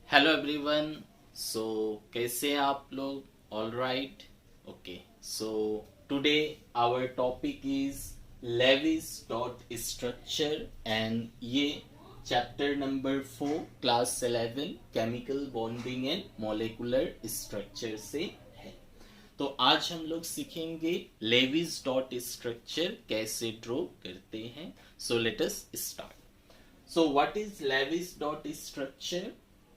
Hello everyone. सो कैसे हैं आप लोग? All right. Okay, so today our topic is Lewis dot structure and ये chapter number 4 class 11 chemical bonding and molecular structure से है। तो आज हम लोग सीखेंगे लेविस डॉट स्ट्रक्चर कैसे ड्रॉ करते हैं। So let us start. So what is Lewis dot structure?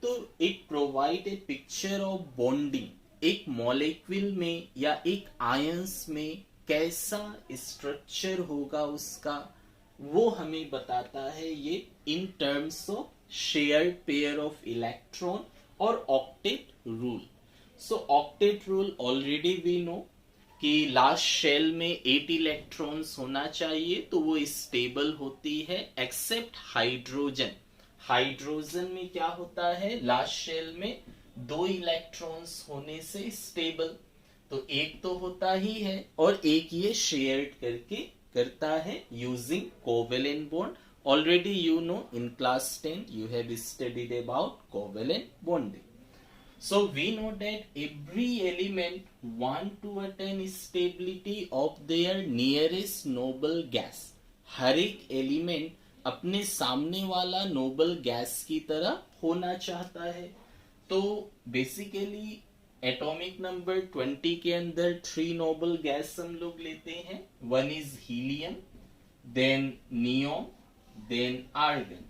तो it provide a picture of bonding, एक मॉलिक्यूल में या एक आयंस में कैसा स्ट्रक्चर होगा उसका, वो हमें बताता है ये in terms of share pair of electron और octet rule. So octet rule already we know कि लास्ट शेल में 8 इलेक्ट्रॉन्स होना चाहिए, तो वो स्टेबल होती है एक्सेप्ट हाइड्रोजन। हाइड्रोजन में क्या होता है, लास्ट शेल में 2 इलेक्ट्रॉन्स होने से स्टेबल, तो एक तो होता ही है और एक ये शेयर करके करता है using covalent bond. Already you know in class 10 you have studied about covalent bonding. So we know that every element want to attain stability of their nearest noble gas. हर एक एलिमेंट अपने सामने वाला noble gas की तरह होना चाहता है। तो बेसिकली एटॉमिक नंबर 20 के अंदर 3 नोबल गैस हम लोग लेते हैं। One is helium, then neon, then argon.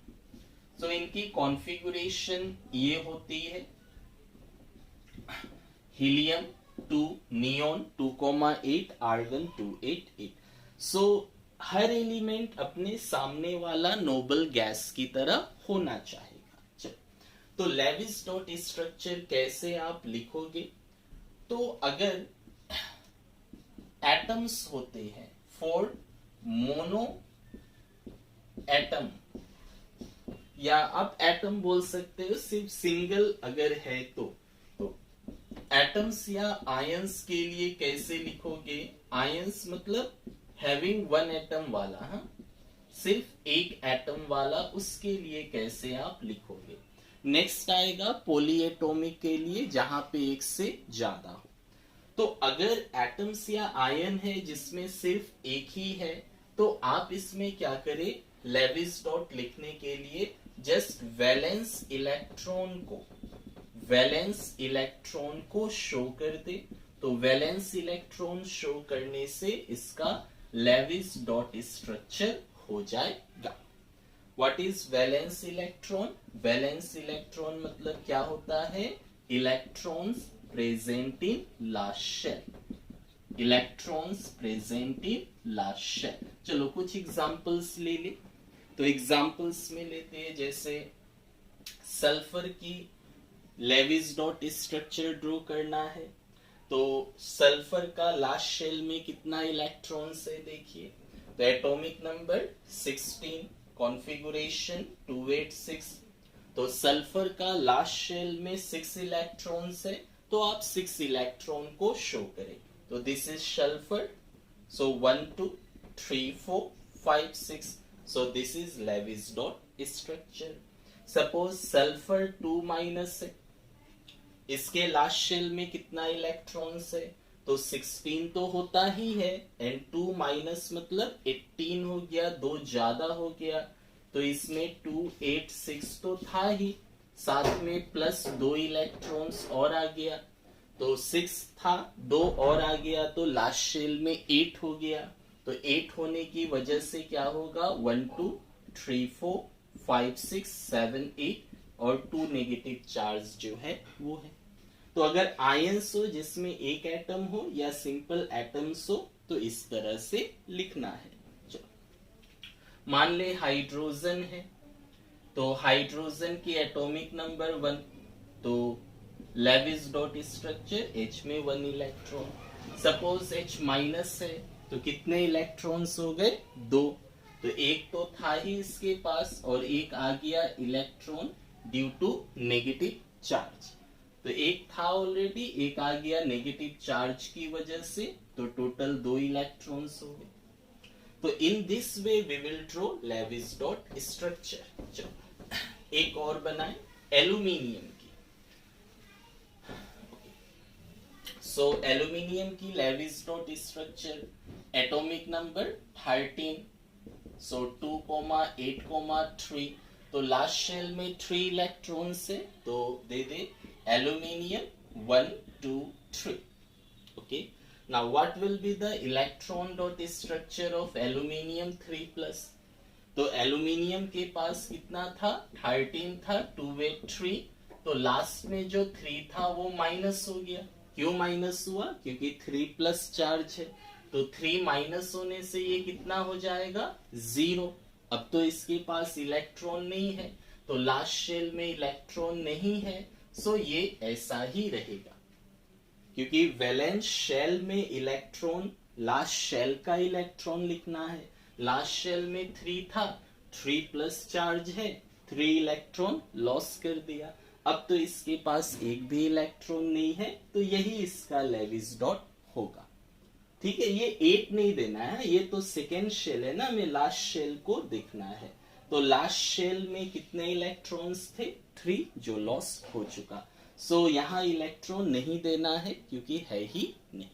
So इनकी कॉन्फ़िगरेशन ये होती है, हीलियम 2, नियोन 2,8, आर्गन 288। सो हर एलिमेंट अपने सामने वाला नोबल गैस की तरह होना चाहेगा। चलो, तो लेविस डॉट स्ट्रक्चर कैसे आप लिखोगे? तो अगर एटम्स होते हैं फॉर मोनो एटम, या आप एटम बोल सकते हो सिर्फ सिंगल अगर है तो एटम्स या आयंस के लिए कैसे लिखोगे? आयंस मतलब हैविंग वन एटम वाला, सिर्फ एक एटम वाला, उसके लिए कैसे आप लिखोगे? नेक्स्ट आएगा पॉलीएटॉमिक के लिए, जहां पे एक से ज्यादा हो। तो अगर एटम्स या आयन है जिसमें सिर्फ एक ही है, तो आप इसमें क्या करें? लेविस डॉट लिखने के लिए जस्ट वैलेंस इलेक्ट्रॉन को शो कर दे, तो वैलेंस इलेक्ट्रॉन शो करने से इसका लेविस डॉट स्ट्रक्चर हो जाएगा। What is valence electron? Valence electron मतलब क्या होता है? Electrons present in last shell. Electrons present in last shell. चलो कुछ एग्जांपल्स ले ले। तो एग्जांपल्स में लेते हैं, जैसे सल्फर की लेविस डॉट स्ट्रक्चर ड्रॉ करना है, तो सल्फर का लास्ट शेल में कितना इलेक्ट्रॉन्स है देखिए। तो एटॉमिक नंबर 16, कॉन्फ़िगरेशन 286। तो सल्फर का लास्ट शेल में 6 इलेक्ट्रॉन्स है, तो आप 6 इलेक्ट्रॉन को शो करें। तो this is sulphur. So 1 2 3 4 5 6। So this is Lewis dot structure. Suppose sulphur 2 minus है, इसके लास्ट शेल में कितना इलेक्ट्रॉन्स है? तो 16 तो होता ही है, एंड 2 माइनस मतलब 18 हो गया, 2 ज्यादा हो गया, तो इसमें 2 8 6 तो था ही, साथ में प्लस 2 इलेक्ट्रॉन्स और आ गया, तो 6 था, 2 और आ गया, तो लास्ट शेल में 8 हो गया। तो 8 होने की वजह से क्या होगा? 1 2 3 4 5 6 7 8 और 2 नेगेटिव चार्ज जो है वो है। तो अगर आयंस हो जिसमें एक एटम हो या सिंपल एटम्स हो, तो इस तरह से लिखना है। चलो मान ले हाइड्रोजन है, तो हाइड्रोजन की एटॉमिक नंबर 1, तो लेविस डॉट स्ट्रक्चर H में 1 इलेक्ट्रॉन। सपोज H माइनस है, तो कितने इलेक्ट्रॉन्स हो गए? 2। तो एक तो था ही इसके पास और एक आ गया electron due to negative charge. तो एक था ऑलरेडी, एक आ गया नेगेटिव चार्ज की वजह से, तो टोटल 2 इलेक्ट्रॉन्स हो गए। तो in this way we will draw Lewis dot structure. चलो एक और बनाए एल्यूमिनियम की। सो एल्यूमिनियम की Lewis dot structure, atomic number 13, so 2,8,3, तो लास्ट शेल में 3 इलेक्ट्रॉन से, तो दे दे aluminium 1 2 3. Okay, now what will be the electron dot structure of aluminium 3+? तो एल्यूमिनियम के पास कितना था, 13 था, 2 वे 3, तो लास्ट में जो 3 था वो माइनस हो गया. क्यों माइनस हुआ? क्योंकि 3+ चार्ज है, तो 3 माइनस होने से ये कितना हो जाएगा, 0. अब तो इसके पास इलेक्ट्रॉन नहीं है, तो लास्ट शेल में इलेक्ट्रॉन नहीं है, सो ये ऐसा ही रहेगा. क्योंकि वैलेंस शेल में इलेक्ट्रॉन, लास्ट शेल का इलेक्ट्रॉन लिखना है. लास्ट शेल में 3 था, 3+ चार्ज है, 3 इलेक्ट्रॉन लॉस कर दिया. अब तो इसके पास एक भी इलेक्ट्रॉन नहीं है, तो यही इसका लेविस डॉट होगा. ठीक है, ये 8 नहीं देना है, ये तो सेकेंड शेल है ना, हमें लास्ट शेल को देखना है. तो लास्ट शेल में कितने इलेक्ट्रॉन्स थे, 3, जो लॉस हो चुका. सो यहाँ इलेक्ट्रॉन नहीं देना है क्योंकि है ही नहीं.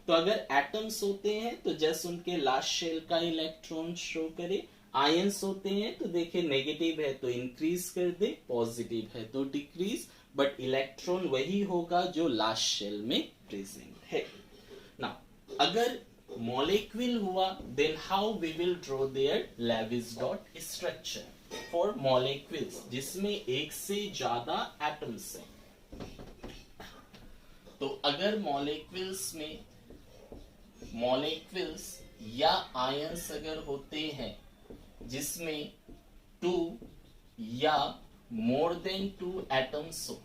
तो अगर एटम्स होते हैं तो जस्ट उनके लास्ट शेल का इलेक्ट्रॉन शो करे. आयंस होते हैं तो देखे नेगेटिव है तो इंक्रीज कर दे, पॉजिटिव है तो डिक्रीज, बट इलेक्ट्रॉन वही होगा जो लास्ट शेल में प्रेजेंट है. नाउ अगर मॉलिक्यूल हुआ, then how we will draw their Lewis dot structure for molecules जिसमें एक से ज्यादा एटम्स हैं. तो अगर मॉलिक्यूल्स या आयंस अगर होते हैं जिसमें 2 या मोर देन 2 एटम्स हो,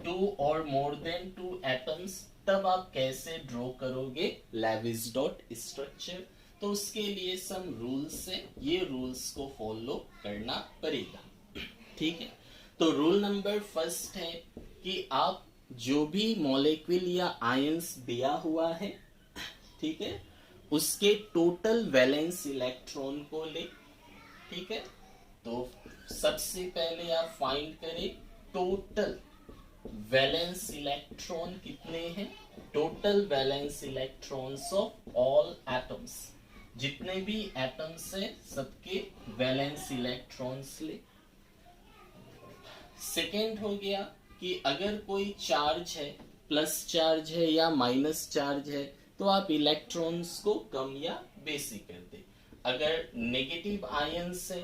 2 और मोर देन 2 एटम्स, तब आप कैसे ड्रॉ करोगे लेविस डॉट स्ट्रक्चर. तो उसके लिए सम रूल्स है, ये रूल्स को फॉलो करना पड़ेगा. ठीक है, तो रूल नंबर फर्स्ट है कि आप जो भी मॉलिक्यूल या आयंस दिया हुआ है, ठीक है, उसके टोटल वैलेंस इलेक्ट्रॉन को ले. ठीक है, तो सबसे पहले आप फाइंड करें टोटल वैलेंस इलेक्ट्रॉन कितने हैं. Total valence electrons of all atoms, जितने भी एटम्स हैं सबके वैलेंस इलेक्ट्रॉन्स ले. सेकेंड हो गया कि अगर कोई चार्ज है, प्लस चार्ज है या माइनस चार्ज है, तो आप इलेक्ट्रॉन्स को कम या बेसी कर दे. अगर नेगेटिव आयंस है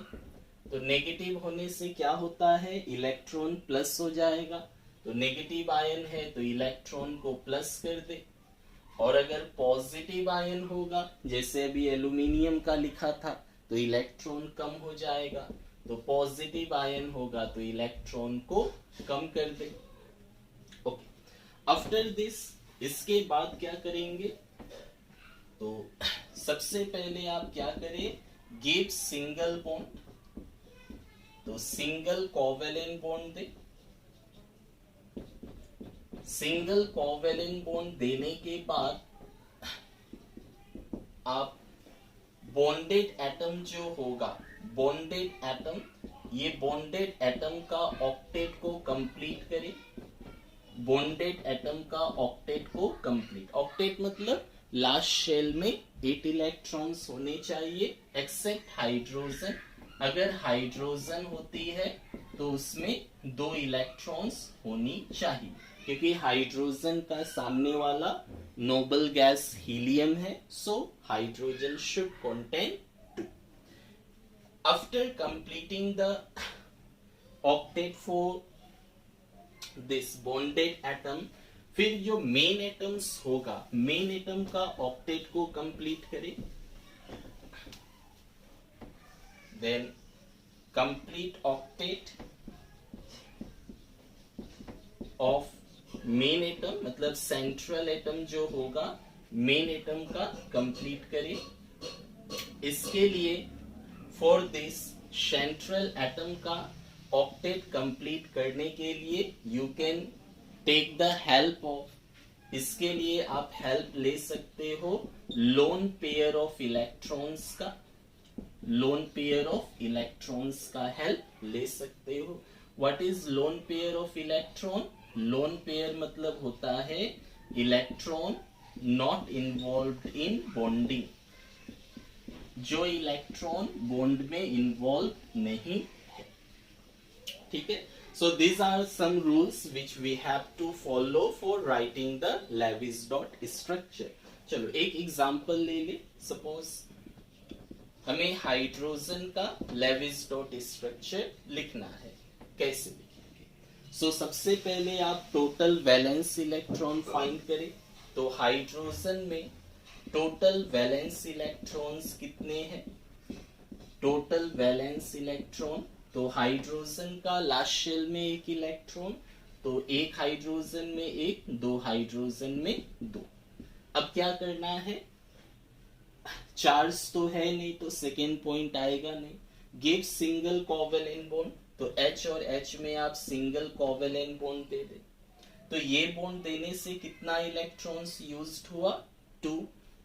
तो नेगेटिव होने से क्या होता है, इलेक्ट्रॉन प्लस हो जाएगा. तो नेगेटिव आयन है तो इलेक्ट्रॉन को प्लस कर दे. और अगर पॉजिटिव आयन होगा, जैसे अभी एल्यूमिनियम का लिखा था, तो इलेक्ट्रॉन कम हो जाएगा. तो पॉजिटिव आयन होगा तो इलेक्ट्रॉन को कम कर दे. ओके, आफ्टर दिस, इसके बाद क्या करेंगे, तो सबसे पहले आप क्या करें, गिव सिंगल बॉन्ड. तो सिंगल कोवेलेंट बॉन्ड दे. सिंगल कोवेलेंट बॉन्ड देने के बाद आप बॉन्डेड एटम जो होगा, बॉन्डेड एटम, ये बॉन्डेड एटम का ऑक्टेट को कंप्लीट करें. बॉन्डेड एटम का ऑक्टेट को कंप्लीट, ऑक्टेट मतलब लास्ट शेल में 8 इलेक्ट्रॉन्स होने चाहिए एक्सेप्ट हाइड्रोजन. अगर हाइड्रोजन होती है तो उसमें 2 इलेक्ट्रॉन्स होनी चाहिए, क्योंकि हाइड्रोजन का सामने वाला नोबल गैस हीलियम है. So hydrogen should contain 2. After completing the octet for this bonded atom, फिर जो मेन एटम्स होगा, मेन एटम का ऑक्टेट को कंप्लीट करें. Then complete octet of main atom, मतलब सेंट्रल एटम जो होगा मेन एटम का कंप्लीट करें. इसके लिए फॉर दिस सेंट्रल एटम का ऑक्टेट कंप्लीट करने के लिए you can take the help of, इसके लिए आप हेल्प ले सकते हो लोन पेयर ऑफ इलेक्ट्रॉन्स का. लोन पेयर ऑफ इलेक्ट्रॉन्स का हेल्प ले सकते हो. What is lone pair of electron? Lone pair मतलब होता है electron not involved in bonding, जो इलेक्ट्रॉन बॉन्ड में इन्वॉल्व नहीं है। ठीक है, so these are some rules which we have to follow for writing the Lewis dot structure. चलो एक एग्जांपल ले ले। सपोज हमें हाइड्रोजन का लेविस डॉट स्ट्रक्चर लिखना है, कैसे लिखेंगे? सो सबसे पहले आप टोटल वैलेंस इलेक्ट्रॉन फाइंड करें। तो हाइड्रोजन में टोटल वैलेंस इलेक्ट्रॉन्स कितने हैं? टोटल वैलेंस इलेक्ट्रॉन, तो हाइड्रोजन का लास्ट शेल में एक इलेक्ट्रॉन, तो एक हाइड्रोजन में एक, दो हाइड्रोजन में दो। अब क्या करना है? चार्ज तो है नहीं तो सेकेंड पॉइंट आएगा नहीं। गिव सिंगल कोवेलेंट बॉन्ड, तो H और H में आप सिंगल कोवेलेंट बॉन्ड दे दे। तो ये बॉन्ड देने से कितना इलेक्ट्रॉन्स यूज्ड हुआ? 2।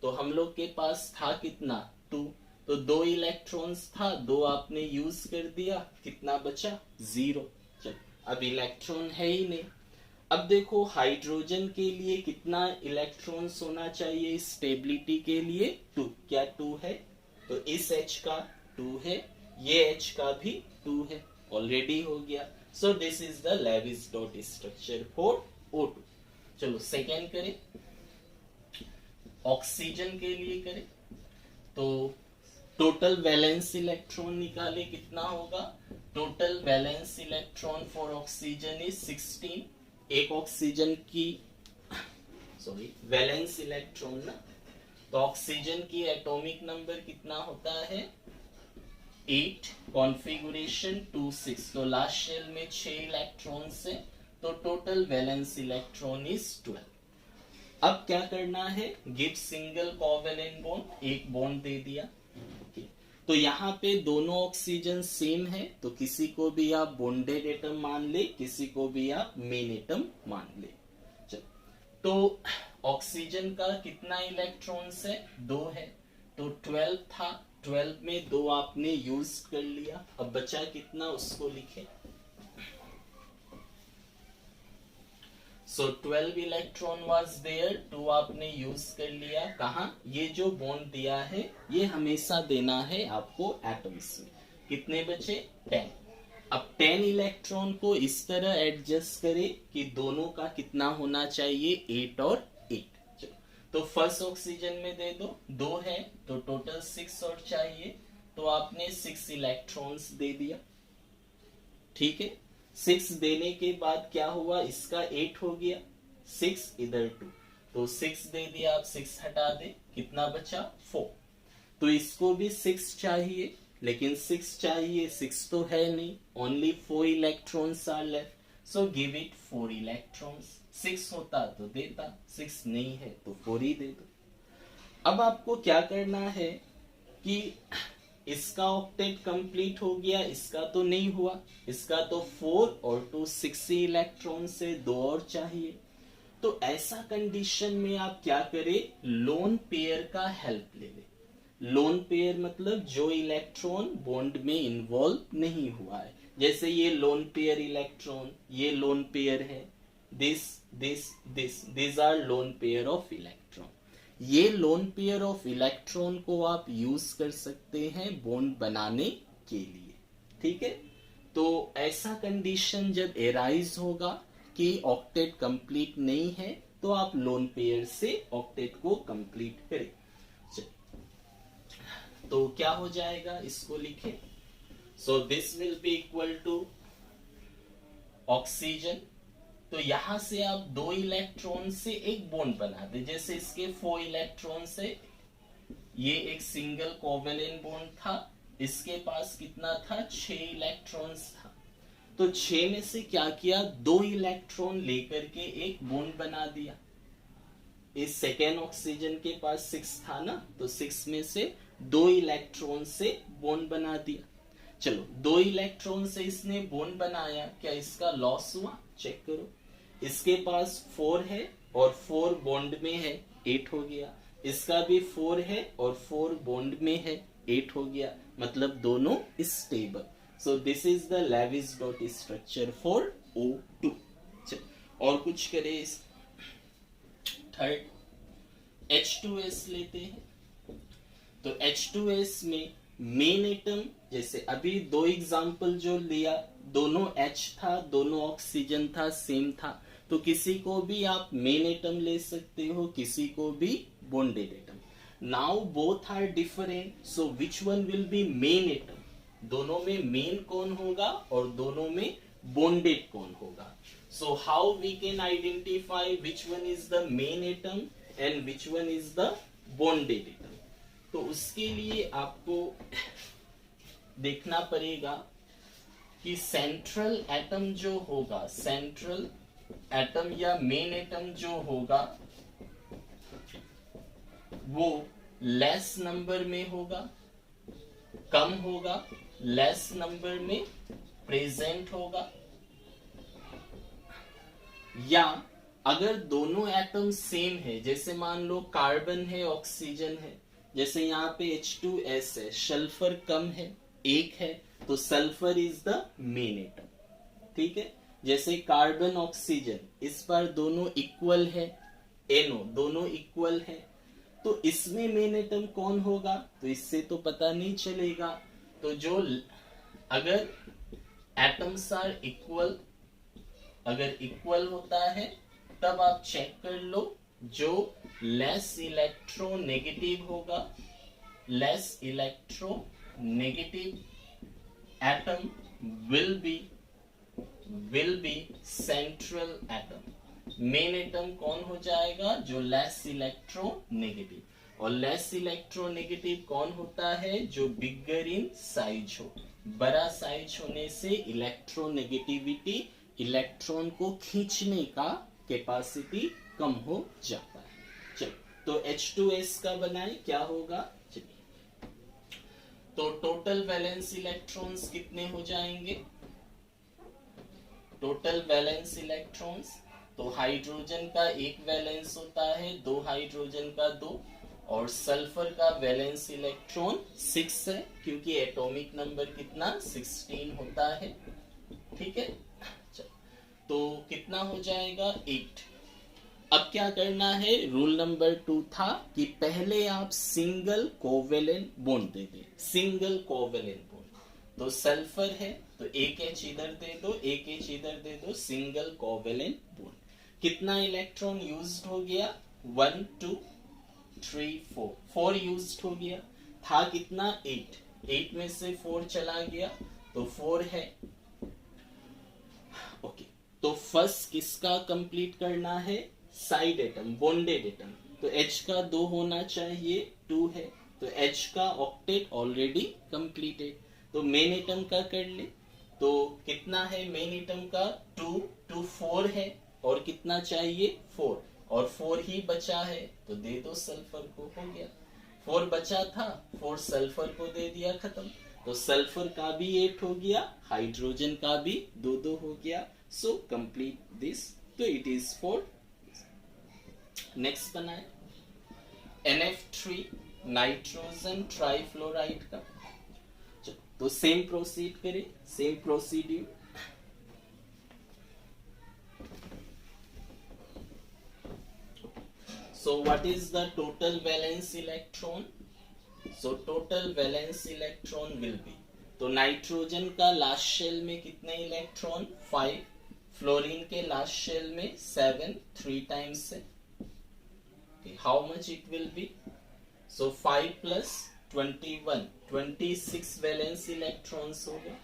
तो हम लोग के पास था कितना? 2। तो 2 इलेक्ट्रॉन्स था, 2 आपने यूज कर दिया, कितना बचा? 0। चल अब इलेक्ट्रॉन है ही नहीं। अब देखो हाइड्रोजन के लिए कितना इलेक्ट्रॉन्स होना चाहिए स्टेबिलिटी के लिए? 2। क्या 2 है? तो इस H का 2 है, ये H का भी 2 है, ऑलरेडी हो गया। So this is the Lewis dot structure for O2। चलो सेकेंड करें, ऑक्सीजन के लिए करें। तो टोटल वैलेंस इलेक्ट्रॉन निकाले, कितना होगा? Total valence electron for oxygen is 16। एक ऑक्सीजन की वैलेंस इलेक्ट्रॉन ना, तो ऑक्सीजन की एटॉमिक नंबर कितना होता है? 8, कॉन्फ़िगरेशन 2, 6। तो लास्ट शेल में 6 इलेक्ट्रॉन से, तो टोटल वैलेंस इलेक्ट्रॉन इज 12। अब क्या करना है? गिव सिंगल कोवेलेंट बॉन्ड, एक बॉन्ड दे दिया। तो यहाँ पे दोनों ऑक्सीजन सेम है, तो किसी को भी आप बॉन्डेड एटम मान ले, किसी को भी आप मेन एटम मान ले। चलो, तो ऑक्सीजन का कितना इलेक्ट्रॉन्स है? 2 है, तो 12 था, 12 में 2 आपने यूज कर लिया। अब बचा कितना, उसको लिखे। सो 12 इलेक्ट्रॉन वाज देयर, 2 आपने यूज कर लिया। कहा? ये जो बॉन्ड दिया है ये हमेशा देना है आपको एटम्स में। कितने बचे? 10। अब 10 इलेक्ट्रॉन को इस तरह एडजस्ट करें कि दोनों का कितना होना चाहिए? 8 और 8। तो फर्स्ट ऑक्सीजन में दे दो, 2 है, तो टोटल 6 और चाहिए, तो आपने 6 इलेक्ट्रॉन्स दे दिया। ठीक है, 6 देने के बाद क्या हुआ? इसका 8 हो गया, 6 इधर 2, तो 6 दे दिया। आप 6 हटा दे, कितना बचा? 4। तो इसको भी 6 चाहिए, लेकिन 6 चाहिए, 6 तो है नहीं, only 4 electrons are left. So give it 4 electrons. 6 होता तो देता, 6 नहीं है तो 4 ही दे दो। अब आपको क्या करना है कि इसका ऑक्टेट कंप्लीट हो गया, इसका तो नहीं हुआ, इसका तो 4 और 2 6 ही इलेक्ट्रॉन से 2 और चाहिए। तो ऐसा कंडीशन में आप क्या करें? लोन पेयर का हेल्प ले ले। लोन पेयर मतलब जो इलेक्ट्रॉन बॉन्ड में इन्वॉल्व नहीं हुआ है। जैसे ये लोन पेयर इलेक्ट्रॉन, ये लोन पेयर है, this are lone pair of electron. ये लोन पेयर ऑफ इलेक्ट्रॉन को आप यूज कर सकते हैं बॉन्ड बनाने के लिए। ठीक है, तो ऐसा कंडीशन जब एराइज होगा कि ऑक्टेट कंप्लीट नहीं है, तो आप लोन पेयर से ऑक्टेट को कंप्लीट करें। तो क्या हो जाएगा, इसको लिखें। So this will be equal to oxygen. तो यहां से आप 2 इलेक्ट्रॉन से एक बॉन्ड बना दे। जैसे इसके 4 इलेक्ट्रॉन से ये एक सिंगल कोवेलेंट बॉन्ड था, इसके पास कितना था? 6 इलेक्ट्रॉन्स था। तो 6 में से क्या किया? 2 इलेक्ट्रॉन लेकर के एक बॉन्ड बना दिया। इस सेकेंड ऑक्सीजन के पास 6 था ना, तो 6 में से 2 इलेक्ट्रॉन से बॉन्ड बना दिया। चलो, 2 इलेक्ट्रॉन से इसने बॉन्ड बनाया, क्या इसका लॉस हुआ? चेक करो। इसके पास 4 है और 4 बॉन्ड में है, 8 हो गया। इसका भी 4 है और 4 बॉन्ड में है, 8 हो गया। मतलब दोनों stable. So this is the Lewis dot structure for O2। और कुछ करें। थर्ड H2S लेते हैं। तो H2S में मेन एटम, जैसे अभी दो एग्जांपल जो लिया, दोनों H था, दोनों ऑक्सीजन था, सेम था, तो किसी को भी आप मेन एटम ले सकते हो, किसी को भी bonded atom. Now both are different, so which one will be main atom? दोनों में मेन कौन होगा और दोनों में बॉन्डेड कौन होगा? So how we can identify which one is the main atom and which one is the bonded atom? तो उसके लिए आपको देखना पड़ेगा कि सेंट्रल एटम जो होगा, सेंट्रल एटम या मेन एटम जो होगा, वो लेस नंबर में होगा, कम होगा, लेस नंबर में प्रेजेंट होगा, या अगर दोनों एटम सेम है, जैसे मान लो कार्बन है, ऑक्सीजन है, जैसे यहाँ पे H2S है, सल्फर कम है, एक है, तो sulphur is the main atom. ठीक है, जैसे कार्बन ऑक्सीजन इस बार दोनों इक्वल है, NO दोनों इक्वल है, तो इसमें मेन एटम कौन होगा? तो इससे तो पता नहीं चलेगा। तो जो अगर एटम्स आर इक्वल, अगर इक्वल होता है तब आप चेक कर लो, जो लेस इलेक्ट्रोनेगेटिव होगा, less electronegative atom will be central atom. Main atom कौन हो जाएगा? जो लेस इलेक्ट्रोनेगेटिव। और लेस इलेक्ट्रोनेगेटिव कौन होता है? जो बिगर इन साइज हो। बड़ा साइज होने से इलेक्ट्रोनेगेटिविटी, इलेक्ट्रॉन को खींचने का कैपेसिटी कम हो जाता है। चलो, तो H2S का बनाए, क्या होगा? चलिए, तो टोटल वैलेंस इलेक्ट्रॉन्स कितने हो जाएंगे? टोटल वैलेंस इलेक्ट्रॉन्स, तो हाइड्रोजन का एक वैलेंस होता है, दो हाइड्रोजन का दो, और सल्फर का वैलेंस इलेक्ट्रॉन 6 है, क्योंकि एटॉमिक नंबर कितना? 16 होता है। ठीक है, तो कितना हो जाएगा? 8। अब क्या करना है? रूल नंबर 2 था कि पहले आप सिंगल कोवेलेंट बॉन्ड दे दे, सिंगल कोवेलेंट बॉन्ड। तो सल्फर है तो एक H इधर दे दो, एक H इधर दे दो, सिंगल कोवेलेंट बॉन्ड। कितना इलेक्ट्रॉन यूज्ड हो गया? 1 2 3 4, 4 यूज्ड हो गया। था कितना? 8 में से 4 चला गया तो 4 है। ओके, तो फर्स्ट किसका कंप्लीट करना है? Side atom, bonded atom. तो H का 2 होना चाहिए, 2 है, तो H का ऑक्टेट ऑलरेडी कंप्लीटेड। तो मेन एटम का कर ले, तो कितना है मेन एटम का? 2 2 4 है, और कितना चाहिए? 4, और 4 ही बचा है, तो दे दो सल्फर को, हो गया। 4 बचा था, 4 सल्फर को दे दिया, खत्म। तो सल्फर का भी 8 हो गया, हाइड्रोजन का भी 2 2 हो गया। सो कंप्लीट दिस, तो इट इज 4। नेक्स्ट बनाए NF3 नाइट्रोजन ट्राइफ्लोराइड का। तो सेम प्रोसीड करें, same procedure. So what is the total valence electron? So total valence electron will be, तो नाइट्रोजन का लास्ट शेल में कितने इलेक्ट्रॉन? 5, फ्लोरीन के लास्ट शेल में 7, 3 टाइम्स है। How much it will be? So 5 plus 21, 26 valence electrons हो गए।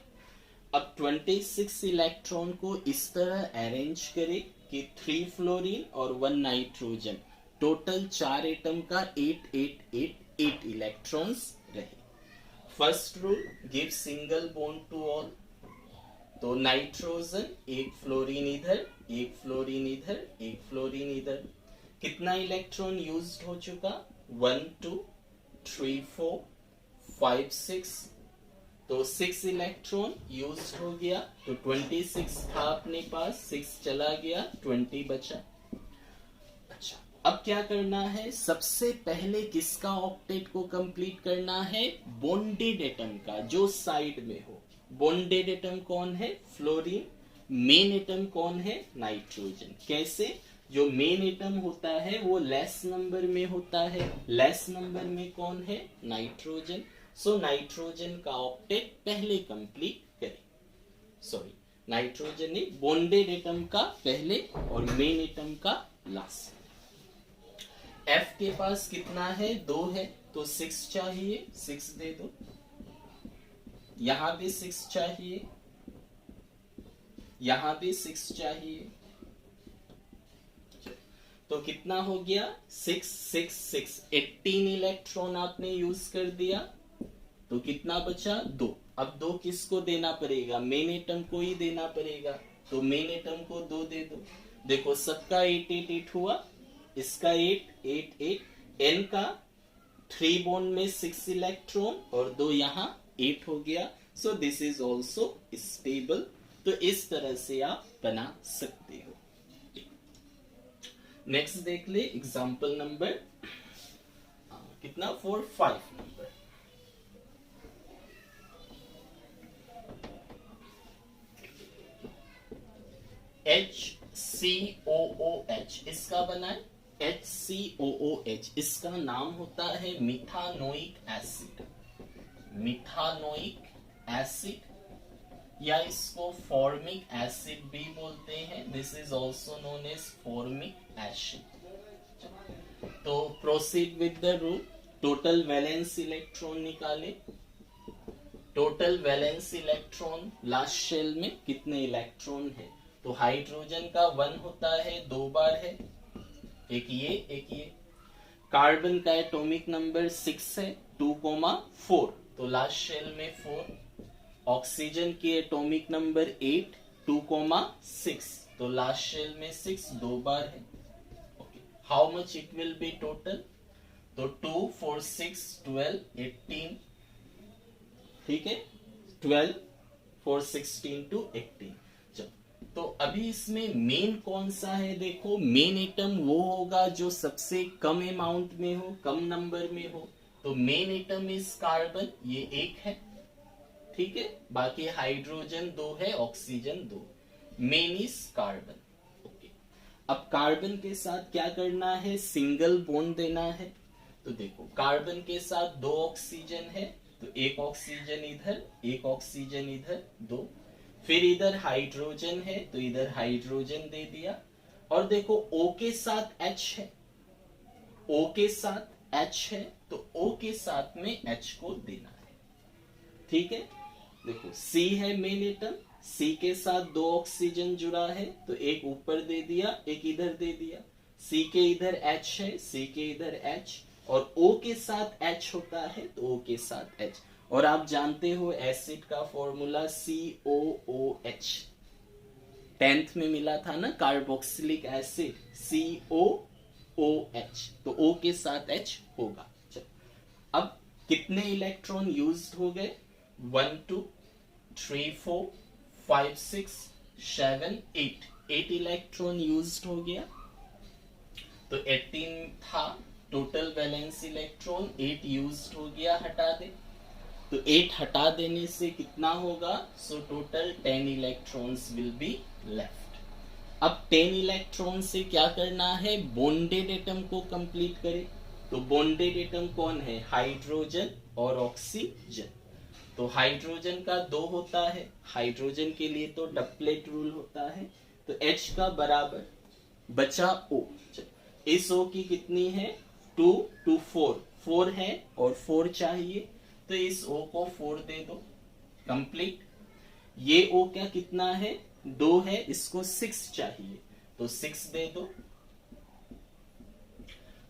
अब 26 इलेक्ट्रॉन को इस तरह अरेंज करें कि 3 फ्लोरीन और 1 नाइट्रोजन, टोटल 4 एटम का 8 8 8 8 इलेक्ट्रॉन्स रहे। First rule, give single bond to all. तो नाइट्रोजन, एक फ्लोरीन इधर, एक फ्लोरीन इधर, एक फ्लोरीन इधर। कितना इलेक्ट्रॉन यूज्ड हो चुका? 1 2 3 4 5 6, तो 6 इलेक्ट्रॉन यूज्ड हो गया। तो 26 था अपने पास, 6 चला गया, 20 बचा। अच्छा, अब क्या करना है? सबसे पहले किसका ऑक्टेट को कंप्लीट करना है? बॉन्डेड एटम का, जो साइड में हो। बॉन्डेड एटम कौन है? फ्लोरीन। मेन एटम कौन है? नाइट्रोजन। कैसे? जो मेन एटम होता है वो लेस नंबर में होता है, लेस नंबर में कौन है? नाइट्रोजन। सो नाइट्रोजन का ऑक्टेट पहले कंप्लीट करें, सॉरी नाइट्रोजन ने बॉन्डेड एटम का पहले और मेन एटम का लास्ट। एफ के पास कितना है? 2 है, तो 6 चाहिए, 6 दे दो। यहां भी 6 चाहिए, यहां भी 6 चाहिए, तो कितना हो गया? 6 6 6 18 इलेक्ट्रॉन आपने यूज कर दिया, तो कितना बचा? 2। अब 2 किसको देना पड़ेगा? मेन एटम को ही देना पड़ेगा, तो मेन एटम को 2 दे दो। देखो सबका 8 8 8 हुआ, इसका 8 8 8, एन का 3 बॉन्ड में 6 इलेक्ट्रॉन और 2 यहाँ 8 हो गया। So this is also stable. तो इस तरह से आप बना सकते हो। नेक्स्ट देख ले एग्जाम्पल नंबर कितना? 4 5 नंबर। HCOOH इसका बना है, HCOOH इसका नाम होता है मिथानोइक एसिड। मिथानोइक एसिड या इसको फॉर्मिक एसिड भी बोलते हैं। This is also known as formic acid. तो proceed with the rule. Total valence electron निकाले। Total valence electron last shell में कितने इलेक्ट्रॉन है? तो हाइड्रोजन का 1 होता है, 2 बार है, एक ये एक ये। कार्बन का एटॉमिक नंबर 6 है, 2,4, तो लास्ट शेल में 4। ऑक्सीजन के एटॉमिक नंबर 8, 2,6, तो लास्ट शेल में 6, 2 बार है। Okay, how much it will B total? तो 2 4 6 12 18, ठीक है, 12 4 16 to 18। तो अभी इसमें मेन कौन सा है? देखो मेन एटम वो होगा जो सबसे कम अमाउंट में हो, कम नंबर में हो। तो मेन एटम इज कार्बन, ये 1 है, ठीक है। बाकी हाइड्रोजन 2 है, oxygen 2। Main is carbon. Okay, अब कार्बन के साथ क्या करना है? सिंगल बॉन्ड देना है। तो देखो कार्बन के साथ 2 ऑक्सीजन है, तो 1 ऑक्सीजन इधर, 1 ऑक्सीजन इधर, 2। फिर इधर हाइड्रोजन है, तो इधर हाइड्रोजन दे दिया। और देखो O के साथ H है, O के साथ H है, तो O के साथ में H को देना है, ठीक है। देखो C है मेन एटम, C के साथ 2 ऑक्सीजन जुड़ा है, तो एक ऊपर दे दिया, एक इधर दे दिया। C के इधर H है, C के इधर H, और O के साथ H होता है, तो O के साथ H। और आप जानते हो एसिड का फॉर्मूला COOH, 10th में मिला था ना, कार्बोक्सिलिक एसिड COOH, तो O के साथ H होगा। चलो अब कितने इलेक्ट्रॉन यूज्ड हो गए? 1 2 3 4 5 6 7 8 इलेक्ट्रॉन यूज्ड हो गया। तो 18 था टोटल वैलेंस इलेक्ट्रॉन, 8 यूज्ड हो गया, हटा दे। तो 8 हटा देने से कितना होगा? So total 10 electrons will be left. अब 10 इलेक्ट्रॉन से क्या करना है? बॉन्डेड एटम को कंप्लीट करें। तो बॉन्डेड एटम कौन है? हाइड्रोजन और ऑक्सीजन। तो हाइड्रोजन का 2 होता है, हाइड्रोजन के लिए तो डबलेट रूल होता है। तो H का बराबर बचा O। इस O की कितनी है? 2 2 4, 4 है और 4 चाहिए, तो इस O को 4 दे दो, कंप्लीट। ये O क्या कितना है? 2 है, इसको 6 चाहिए, तो 6 दे दो।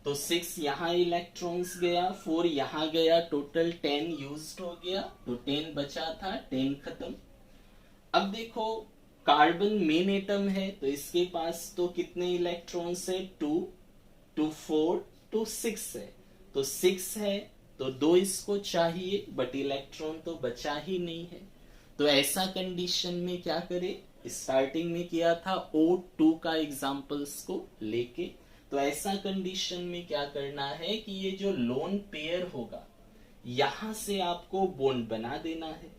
तो 6 यहाँ इलेक्ट्रॉन्स गया, 4 यहाँ गया, टोटल 10 यूज्ड हो गया, तो 10 बचा था, 10 खत्म। अब देखो कार्बन मेन एटम है, तो इसके पास तो कितने इलेक्ट्रॉन्स है? 2 2 4 2 6 है, तो 6 है, तो 2 इसको चाहिए, बट इलेक्ट्रॉन तो बचा ही नहीं है। तो ऐसा कंडीशन में क्या करे? स्टार्टिंग में किया था O2 का एग्जांपल्स को लेके। तो ऐसा कंडीशन में क्या करना है कि ये जो लोन पेयर होगा, यहां से आपको बॉन्ड बना देना है।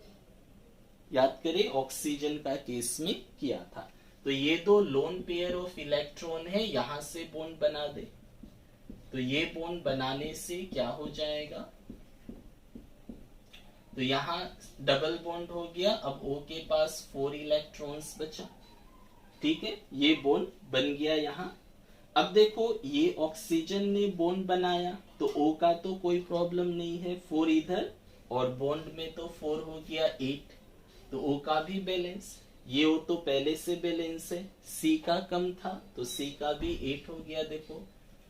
याद करें ऑक्सीजन का केस में किया था। तो ये दो लोन पेयर ऑफ इलेक्ट्रॉन है, यहां से बॉन्ड बना दे, तो ये बॉन्ड बनाने से क्या हो जाएगा, तो यहां डबल बॉन्ड हो गया। अब O के पास 4 इलेक्ट्रॉन्स बचा, ठीक है, ये बॉन्ड बन गया यहां। अब देखो ये ऑक्सीजन ने बॉन्ड बनाया तो O का तो कोई प्रॉब्लम नहीं है, 4 इधर और बॉन्ड में तो 4 हो गया 8, तो O का भी बैलेंस। ये O तो पहले से बैलेंस है, C का कम था तो C का भी 8 हो गया। देखो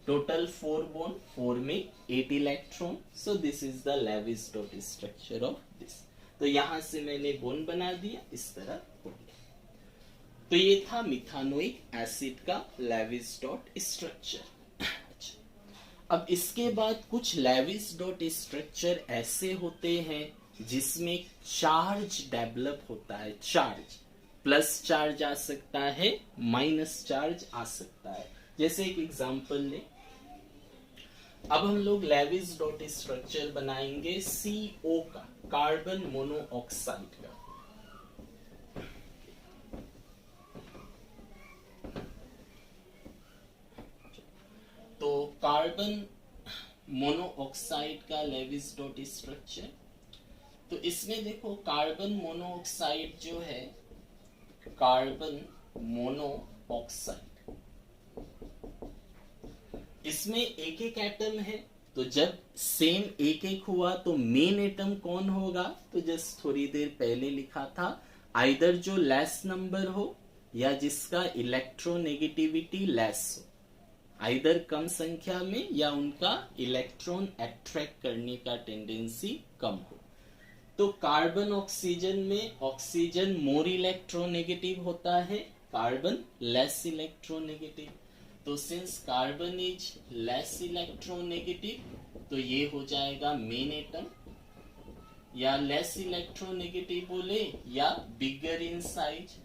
टोटल 4 बॉन्ड, 4 में 8 electron. So this is the Lewis dot structure of this. तो यहां से मैंने बॉन्ड बना दिया, इस तरह हो गया। तो ये था मिथानोइक एसिड का लेविस डॉट स्ट्रक्चर। अब इसके बाद कुछ लेविस डॉट स्ट्रक्चर ऐसे होते हैं जिसमें चार्ज डेवलप होता है। चार्ज, प्लस चार्ज आ सकता है, माइनस चार्ज आ सकता है। जैसे एक एग्जांपल ले, अब हम लोग लेविस डॉट स्ट्रक्चर बनाएंगे CO का, कार्बन मोनोऑक्साइड का। तो कार्बन मोनोऑक्साइड का लेविस डॉट स्ट्रक्चर, तो इसमें देखो कार्बन मोनोऑक्साइड जो है, कार्बन मोनोऑक्साइड, इसमें एक एक एटम है। तो जब सेम एक एक हुआ तो मेन एटम कौन होगा, तो जस्ट थोड़ी देर पहले लिखा था, आइदर जो लेस नंबर हो या जिसका इलेक्ट्रोनेगेटिविटी लेस हो, आइदर कम संख्या में या उनका इलेक्ट्रॉन अट्रैक्ट करने का टेंडेंसी कम हो। तो कार्बन ऑक्सीजन में ऑक्सीजन मोर इलेक्ट्रोनेगेटिव होता है, कार्बन लेस इलेक्ट्रोनेगेटिव। तो since carbon is less electronegative तो ये हो जाएगा मेन एटम, या लेस इलेक्ट्रोनेगेटिव बोले या बिगर इन साइज।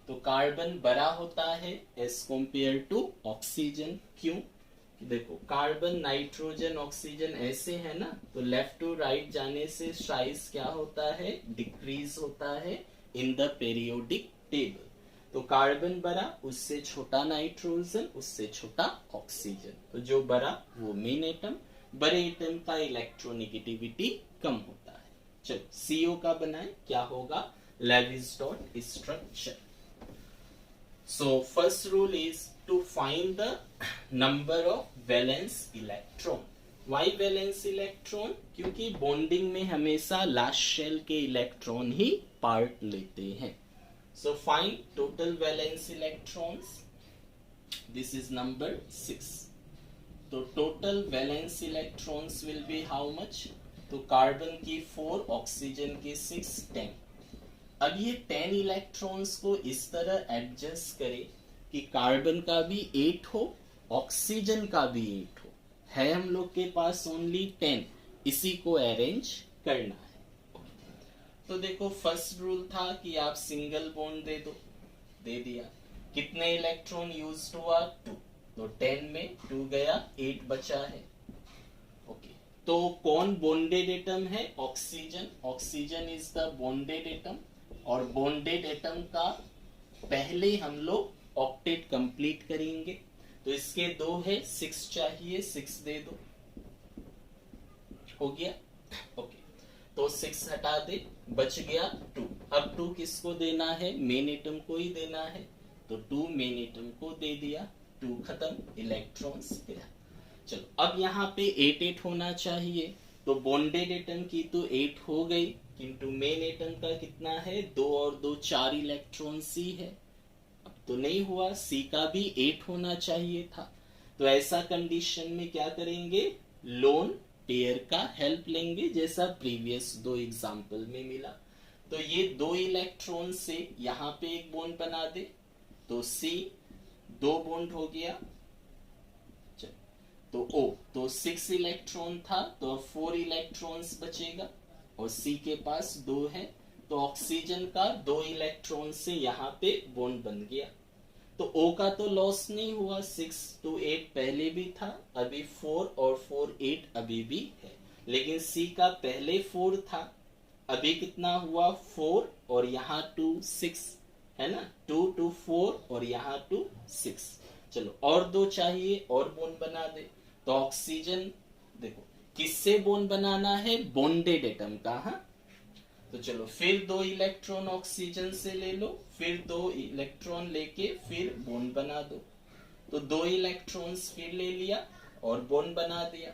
तो कार्बन बड़ा होता है एज कंपेयर टू ऑक्सीजन। क्यों, देखो कार्बन नाइट्रोजन ऑक्सीजन ऐसे है ना, तो लेफ्ट टू राइट जाने से साइज क्या होता है, डिक्रीज होता है इन द पीरियोडिक टेबल। तो कार्बन बड़ा, उससे छोटा नाइट्रोजन, उससे छोटा ऑक्सीजन, तो जो बड़ा वो मेन एटम, बड़े एटम का इलेक्ट्रोनेगेटिविटी कम होता है। चलो CO का बनाए, क्या होगा, Lewis dot structure. So first rule is to find the number of valence electron. Why valence electron? क्योंकि बॉन्डिंग में हमेशा लास्ट शेल के इलेक्ट्रॉन ही पार्ट लेते हैं। So find total valence electrons. This is number 6. तो total valence electrons will be how much? तो carbon की 4, oxygen की 6, 10। अब ये 10 इलेक्ट्रॉन्स को इस तरह एडजस्ट करें कि कार्बन का भी 8 हो, ऑक्सीजन का भी 8 हो, है हम लोग के पास ओनली 10, इसी को अरेंज करना है। तो देखो फर्स्ट रूल था कि आप सिंगल बॉन्ड दे दो, दे दिया। कितने इलेक्ट्रॉन यूज हुआ, 2, तो 10 में 2 गया, 8 बचा है। ओके, तो कौन बॉन्डेड एटम है, oxygen. Oxygen is the bonded atom, और बॉन्डेड एटम का पहले हम लोग ऑक्टेट कंप्लीट करेंगे। तो इसके 2 है, 6 चाहिए, 6 दे दो, हो गया। ओके, तो 6 हटा दे, बच गया 2। अब 2 किसको देना है, मेन एटम को ही देना है, तो 2 मेन एटम को दे दिया, 2 खत्म, इलेक्ट्रॉन्स गया। चलो अब यहाँ पे 8 8 होना चाहिए, तो बॉन्डेड एटम की तो 8 हो गई, किंतु मेन एटम का कितना है, 2 और 2 4 इलेक्ट्रॉन C है। अब तो नहीं हुआ, C का भी 8 होना चाहिए था। तो ऐसा कंडीशन में क्या करेंगे, लोन पेयर का हेल्प लेंगे, जैसा प्रीवियस 2 एग्जाम्पल में मिला। तो ये 2 इलेक्ट्रॉन से यहाँ पे एक बॉन्ड बना दे, तो C 2 बॉन्ड हो गया, तो O तो 6 इलेक्ट्रॉन था, तो 4 इलेक्ट्रॉन्स बचेगा, और C के पास 2 है, तो ऑक्सीजन का 2 इलेक्ट्रॉन से यहाँ पे बॉन्ड बन गया। तो O का तो लॉस नहीं हुआ, 6 to 8 पहले भी था, अभी 4 और 4 8 अभी भी है, लेकिन C का पहले 4 था, अभी कितना हुआ 4 और यहाँ 2 6 है ना, 2 2 4 और यहाँ 2 6। चलो और दो चाहिए और बॉन्ड बना दे। तो ऑक्सीजन देखो किससे बॉन्ड बनाना है, बॉन्डेड एटम का। हाँ तो चलो फिर 2 इलेक्ट्रॉन ऑक्सीजन से ले लो, फिर 2 इलेक्ट्रॉन लेके फिर बॉन्ड बना दो। तो 2 इलेक्ट्रॉन्स फिर ले लिया और बॉन्ड बना दिया।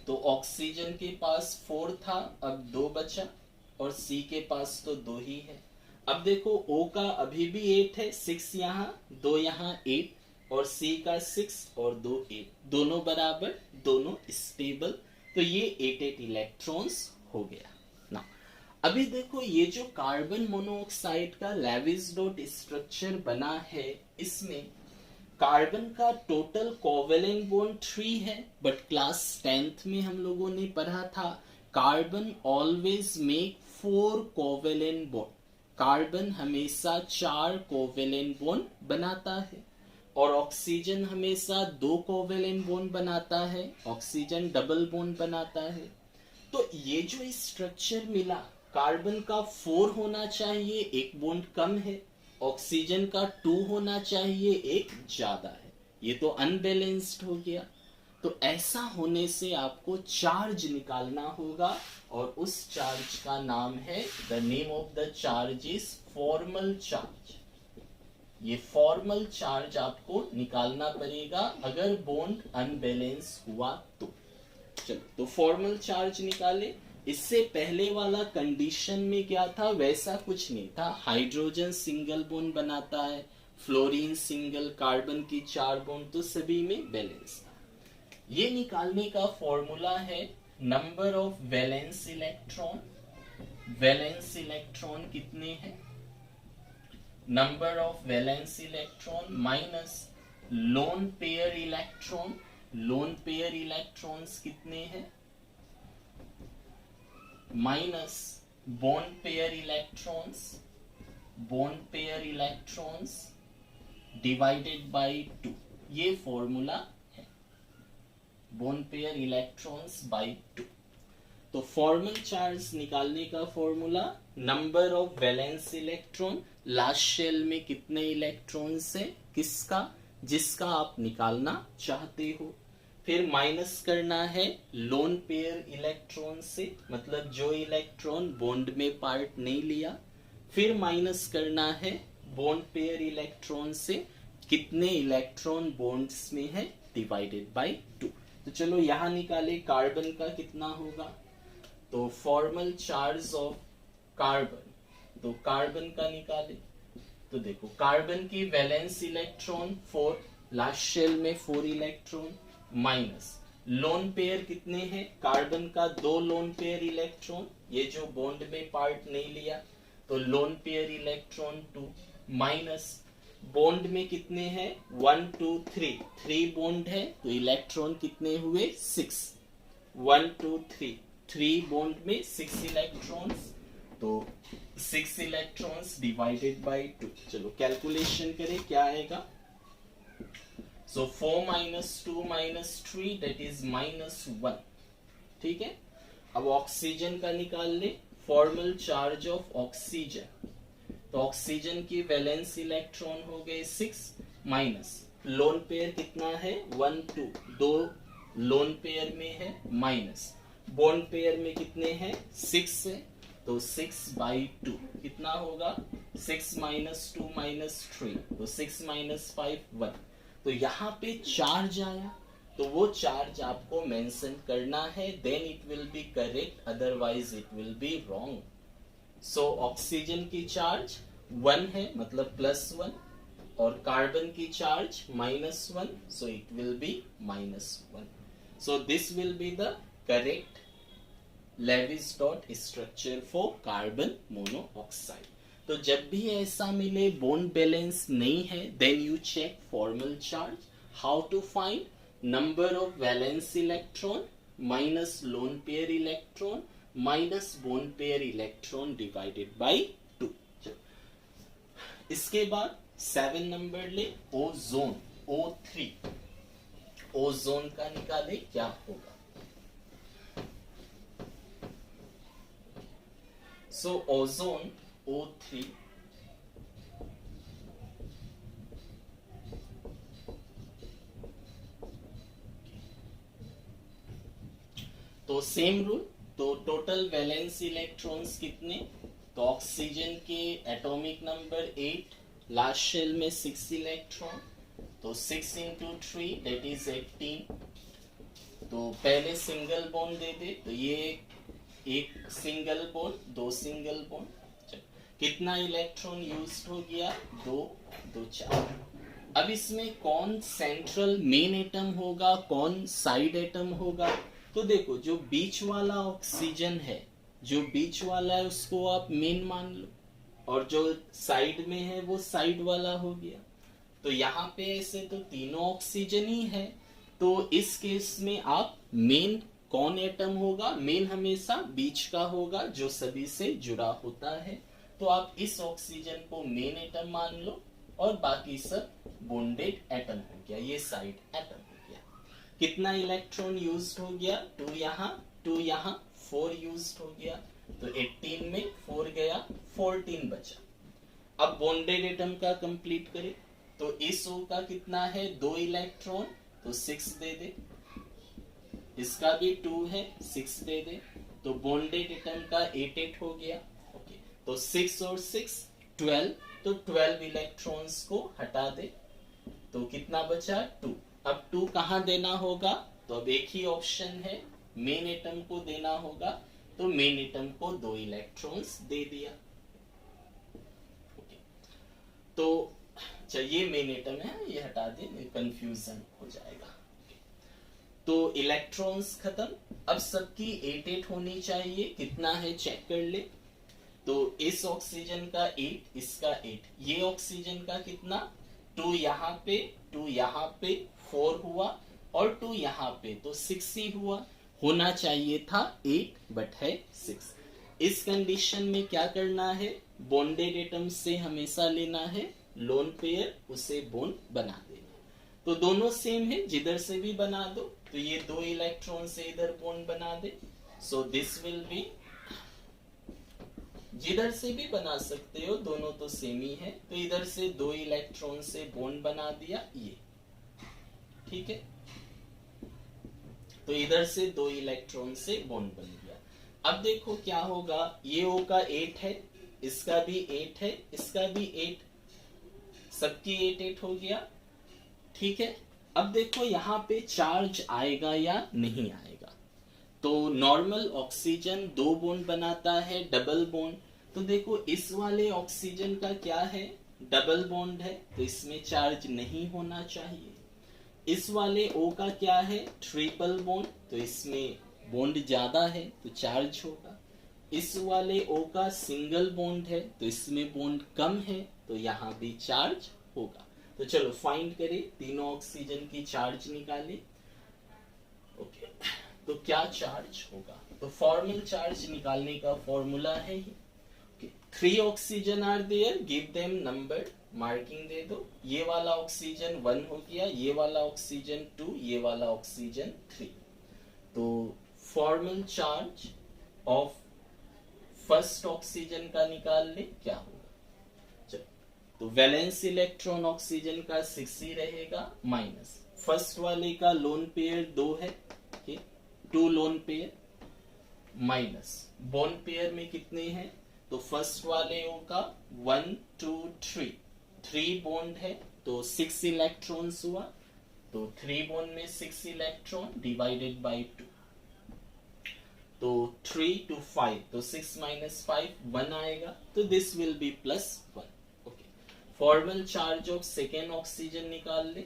तो ऑक्सीजन के पास 4 था, अब 2 बचा, और सी के पास तो 2 ही है। अब देखो O का अभी भी 8 है, 6 यहाँ 2 यहाँ 8, और C का 6 और 2 8, दोनों बराबर, दोनों स्टेबल। तो ये 8 इलेक्ट्रॉन्स हो गया ना। अभी देखो ये जो कार्बन मोनोऑक्साइड का लेविस डॉट स्ट्रक्चर बना है, इसमें कार्बन का टोटल कोवेलेंट बॉन्ड 3 है, बट क्लास 10th में हम लोगों ने पढ़ा था carbon always make 4 covalent bond. Carbon हमेशा 4 कोवेलेंट बॉन्ड बनाता है, और ऑक्सीजन हमेशा 2 कोवेलेंट बॉन्ड बनाता है, ऑक्सीजन डबल बॉन्ड बनाता है। तो ये जो स्ट्रक्चर मिला, कार्बन का 4 होना चाहिए, एक बॉन्ड कम है, ऑक्सीजन का 2 होना चाहिए, एक ज्यादा है, ये तो अनबैलेंस्ड हो गया। तो ऐसा होने से आपको चार्ज निकालना होगा, और उस चार्ज का नाम है, the name of the charge is formal charge. ये फॉर्मल चार्ज आपको निकालना पड़ेगा अगर बॉन्ड अनबैलेंस हुआ तो। चलो तो फॉर्मल चार्ज निकाले। इससे पहले वाला कंडीशन में क्या था, वैसा कुछ नहीं था। हाइड्रोजन सिंगल बॉन्ड बनाता है, फ्लोरीन सिंगल, कार्बन की 4 बॉन्ड, तो सभी में बैलेंस था। ये निकालने का फॉर्मूला है number of valence electron. Valence electron कितने हैं, number of valence electron minus lone pair electron. Lone pair electrons कितने हैं, minus bond pair electrons. Bond pair electrons divided by 2, ये फॉर्मूला है, बॉन्ड पेयर इलेक्ट्रॉन्स बाय 2। तो formal charge निकालने का formula, number of valence electron, last shell में कितने electrons है, किसका, जिसका आप निकालना चाहते हो, फिर माइनस करना है लोन पेयर इलेक्ट्रॉन से, मतलब जो इलेक्ट्रॉन बॉन्ड में पार्ट नहीं लिया, फिर माइनस करना है बॉन्ड पेयर इलेक्ट्रॉन से कितने इलेक्ट्रॉन बॉन्ड्स में है, डिवाइडेड बाय 2। तो चलो यहां निकाले, कार्बन का कितना होगा, तो फॉर्मल चार्ज ऑफ कार्बन, तो कार्बन का निकाले। तो देखो कार्बन की वैलेंस इलेक्ट्रॉन 4, लास्ट शेल में 4 इलेक्ट्रॉन, माइनस लोन पेयर कितने हैं, कार्बन का 2 लोन पेयर इलेक्ट्रॉन, ये जो बॉन्ड में पार्ट नहीं लिया, तो loan pair electron 2, minus bond में कितने हैं 1 2 3, 3 बॉन्ड है, तो इलेक्ट्रॉन कितने हुए 6, 1 2 3, 3 बॉन्ड में 6 इलेक्ट्रॉन्स, तो 6 इलेक्ट्रॉन्स डिवाइडेड बाय 2। चलो कैलकुलेशन करें क्या आएगा। So 4 minus 2 minus 3 that is -1, ठीक है। अब ऑक्सीजन का निकाल ले, फॉर्मल चार्ज ऑफ ऑक्सीजन, तो ऑक्सीजन की वैलेंस इलेक्ट्रॉन हो गए 6, माइनस लोन पेयर कितना है 1 2, 2 लोन पेयर में है, माइनस बॉन्ड पेयर में कितने हैं 6 है, तो 6 by 2 कितना होगा, 6 minus 2 minus 3, तो 6 minus 5 1। तो यहाँ पे चार्ज आया, तो वो चार्ज आपको मेंशन करना है, then it will be correct, otherwise it will be wrong. So oxygen की चार्ज 1 है, मतलब +1, और कार्बन की charge -1, so it will be -1। So this will be the correct Lewis dot structure for carbon monoxide. तो जब भी ऐसा मिले बॉन्ड बैलेंस नहीं है, then you check formal charge, how to find, number of valence electron minus lone pair electron minus bond pair electron divided by 2। इसके बाद 7 number ले, ओजोन, O3, ओजोन का निकाले क्या होगा। सो ओजोन O3 तो सेम रूल, तो टोटल वैलेंस इलेक्ट्रॉन्स कितने, तो ऑक्सीजन के एटॉमिक नंबर 8, लास्ट शेल में 6 इलेक्ट्रॉन, तो 6 इंटू 3 दैट इज 18। तो पहले सिंगल बॉन्ड दे दे, तो ये एक सिंगल बॉन्ड, 2 सिंगल बॉन्ड, कितना इलेक्ट्रॉन यूज हो गया, 2 2 4। अब इसमें कौन सेंट्रल मेन एटम होगा, कौन साइड एटम होगा, तो देखो जो बीच वाला ऑक्सीजन है, जो बीच वाला है उसको आप मेन मान लो, और जो साइड में है वो साइड वाला हो गया। तो यहाँ पे ऐसे तो तीनों ऑक्सीजन ही है, तो इस केस में आप मेन कौन एटम होगा, मेन हमेशा बीच का होगा जो सभी से जुड़ा होता है। तो आप इस ऑक्सीजन को मेन एटम मान लो, और बाकी सब बॉन्डेड एटम हो गया, ये साइड एटम हो गया। कितना इलेक्ट्रॉन यूज हो गया, 2 यहाँ 2 यहाँ, 4 यूज हो गया, तो 18 में 4 गया, 14 बचा। अब बॉन्डेड एटम का कंप्लीट करें, तो इस O का कितना है, 2 इलेक्ट्रॉन, तो 6 दे दे, इसका भी 2 है, 6 दे दे, तो बॉन्डेड एटम का 8 8 हो गया। ओके, तो 6 और 6 12, तो 12 इलेक्ट्रॉन्स को हटा दे, तो कितना बचा, 2। अब 2 कहां देना होगा, तो अब एक ही ऑप्शन है, मेन एटम को देना होगा, तो मेन एटम को 2 इलेक्ट्रॉन्स दे दिया। ओके, तो ये मेन एटम है, ये हटा दे, कंफ्यूजन हो जाएगा। तो इलेक्ट्रॉन्स खत्म, अब सबकी 8 8 होनी चाहिए, कितना है चेक कर ले, तो इस ऑक्सीजन का 8, इसका 8, ये ऑक्सीजन का कितना, 2 यहाँ पे, 2 यहाँ पे, 4 हुआ, और 2 यहाँ पे, तो 6 ही हुआ, होना चाहिए था 8 बट है 6। इस कंडीशन में क्या करना है, बॉन्डेड एटम से हमेशा लेना है लोन पेयर, उसे बॉन्ड बना देना। तो दोनों सेम है, जिधर से भी बना दो, तो ये 2 इलेक्ट्रॉन से इधर बॉन्ड बना दे, सो दिस विल बी, जिधर से भी बना सकते हो, दोनों तो सेम ही है, तो इधर से 2 इलेक्ट्रॉन से बॉन्ड बना दिया, ये ठीक है, तो इधर से 2 इलेक्ट्रॉन से बॉन्ड बन गया। अब देखो क्या होगा, ये O का 8 है, इसका भी 8 है, इसका भी 8, सबकी 8 8 हो गया, ठीक है। अब देखो यहाँ पे चार्ज आएगा या नहीं आएगा, तो नॉर्मल ऑक्सीजन 2 बॉन्ड बनाता है, डबल बॉन्ड, तो देखो इस वाले ऑक्सीजन का क्या है, डबल बॉन्ड है, तो इसमें चार्ज नहीं होना चाहिए। इस वाले O का क्या है, ट्रिपल बॉन्ड, तो इसमें बॉन्ड ज्यादा है, तो चार्ज होगा। इस वाले O का सिंगल बॉन्ड है, तो इसमें बॉन्ड कम है, तो यहाँ भी चार्ज होगा। तो चलो फाइंड करें, तीनों ऑक्सीजन की चार्ज निकाले। ओके, तो क्या चार्ज होगा, तो फॉर्मल चार्ज निकालने का फॉर्मूला है ही। 3 oxygen are there, give them number, marking दे दो, ये वाला ऑक्सीजन 1 हो गया, ये वाला ऑक्सीजन 2, ये वाला ऑक्सीजन 3। तो formal charge of first oxygen का निकाल ले, क्या होगा, चलो, तो वैलेंस इलेक्ट्रॉन ऑक्सीजन का 6 ही रहेगा, माइनस फर्स्ट वाले का लोन पेयर 2 है, 2 loan pair, minus bond pair में कितने हैं, तो फर्स्ट वाले O का 1 2 3, 3 बॉन्ड है, तो 6 इलेक्ट्रॉन्स हुआ, तो 3 बॉन्ड में 6 इलेक्ट्रॉन डिवाइडेड बाय 2, तो 3 to 5, तो 6 minus 5 1 आएगा, तो this will be +1। Okay, formal charge of second oxygen निकाल ले,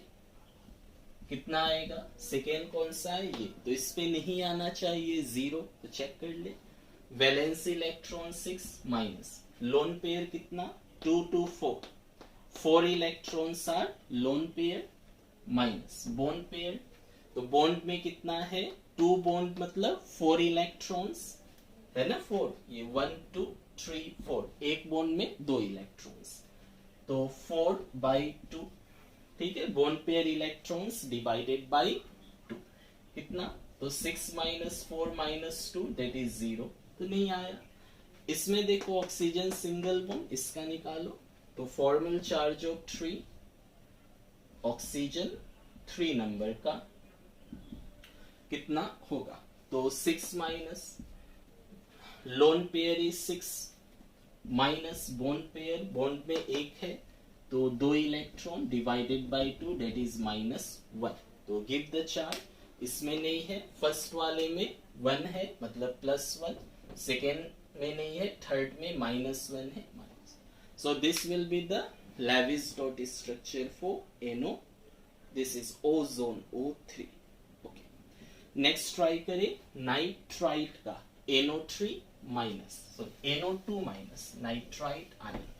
कितना आएगा, सेकेंड कौन सा है ये, तो इस पे नहीं आना चाहिए 0, तो चेक कर ले, valence electron 6 minus lone pair कितना, 2 to 4, 4 electrons are lone pair, minus bond pair, तो बॉन्ड में कितना है, 2 बॉन्ड मतलब 4 इलेक्ट्रॉन्स है ना, 4, ये 1 2 3 4, एक बॉन्ड में 2 इलेक्ट्रॉन्स, तो 4/2, ठीक है, bond pair electrons divided by 2, कितना, तो 6 - 4 - 2 दैट इज 0, तो नहीं आया। इसमें देखो ऑक्सीजन सिंगल बॉन्ड, इसका निकालो तो formal charge of 3, oxygen 3 number का कितना होगा, तो 6 minus lone pair is 6 minus bond pair, bond में एक है तो 2 electron divided by 2 that is -1, तो गिव द चार्ज। इसमें नहीं है, फर्स्ट वाले में 1 है मतलब +1, सेकेंड में नहीं है, थर्ड में -1 है minus. So this will be the Lewis dot structure for NO, this is ozone O3। Okay, next try करें नाइट्राइट का NO3 minus, so NO2 minus nitrite ion.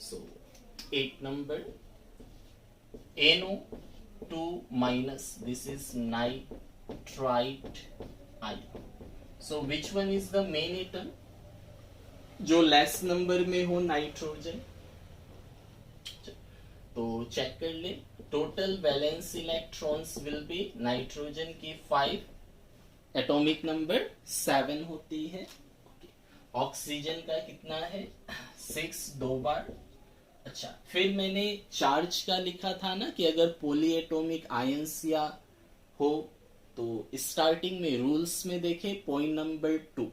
So 8 number NO2 minus, this is nitrite ion. So which one is the main atom? जो less number में हो nitrogen, तो check कर ले, total valence electrons will B nitrogen की 5, atomic number 7 होती है। Oxygen का कितना है 6 दो बार। अच्छा, फिर मैंने चार्ज का लिखा था ना कि अगर पॉली एटॉमिक आयंस या हो तो स्टार्टिंग में रूल्स में देखे पॉइंट नंबर 2,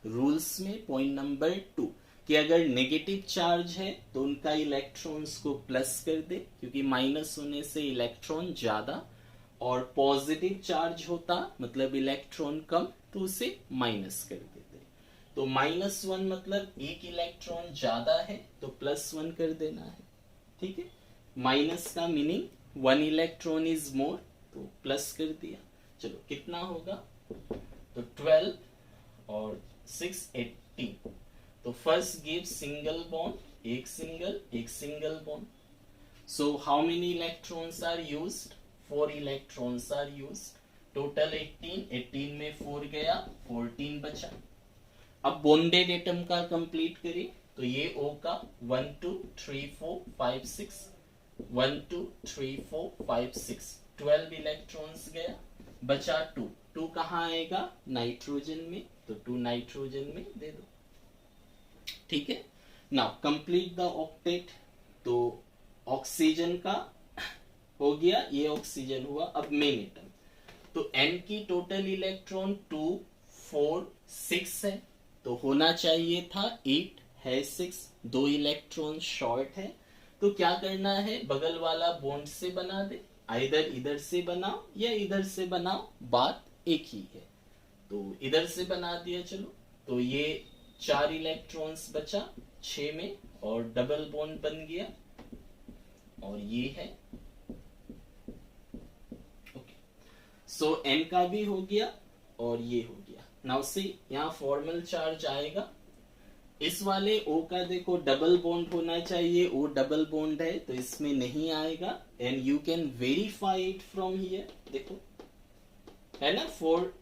रूल्स में पॉइंट नंबर 2 कि अगर नेगेटिव चार्ज है तो उनका इलेक्ट्रॉन्स को प्लस कर दे क्योंकि माइनस होने से इलेक्ट्रॉन ज्यादा, और पॉजिटिव चार्ज होता मतलब इलेक्ट्रॉन कम तो उसे माइनस कर देते। तो -1 मतलब एक इलेक्ट्रॉन ज्यादा है तो +1 कर देना है, ठीक है। माइनस का मीनिंग 1 इलेक्ट्रॉन इज मोर, तो प्लस कर दिया। चलो कितना होगा, तो 12 और 6 18, तो फर्स्ट गिव सिंगल बॉन्ड, एक single bond. So how many electrons are used, 4 electrons are used. Total 18 में 4 गया, 14 बचा। अब बॉन्डेड एटम का कंप्लीट करें तो ये O का 1 2 3 4 5 6, 1 2 3 4 5 6, 12 इलेक्ट्रॉन्स गया, बचा 2, 2 कहाँ आएगा नाइट्रोजन में, तो 2 नाइट्रोजन में दे दो, ठीक है। नाउ कंप्लीट द ऑक्टेट, तो ऑक्सीजन का हो गया, ये ऑक्सीजन हुआ। अब मेन एटम, तो N की टोटल इलेक्ट्रॉन 2 4 6 है, तो होना चाहिए था 8 है 6, 2 इलेक्ट्रॉन शॉर्ट है, तो क्या करना है, बगल वाला बॉन्ड से बना दे, आइदर इधर से बनाओ या इधर से बनाओ, बात एक ही है। तो इधर से बना दिया, चलो, तो ये 4 इलेक्ट्रॉन्स बचा 6 में और डबल बॉन्ड बन गया, और ये है ओके। सो N का भी हो गया और ये हो गया। नाउ सी, यहाँ फॉर्मल चार्ज आएगा, इस वाले O का देखो डबल बॉन्ड होना चाहिए, O डबल बॉन्ड है तो इसमें नहीं आएगा, and you can verify it from here, देखो है ना, 4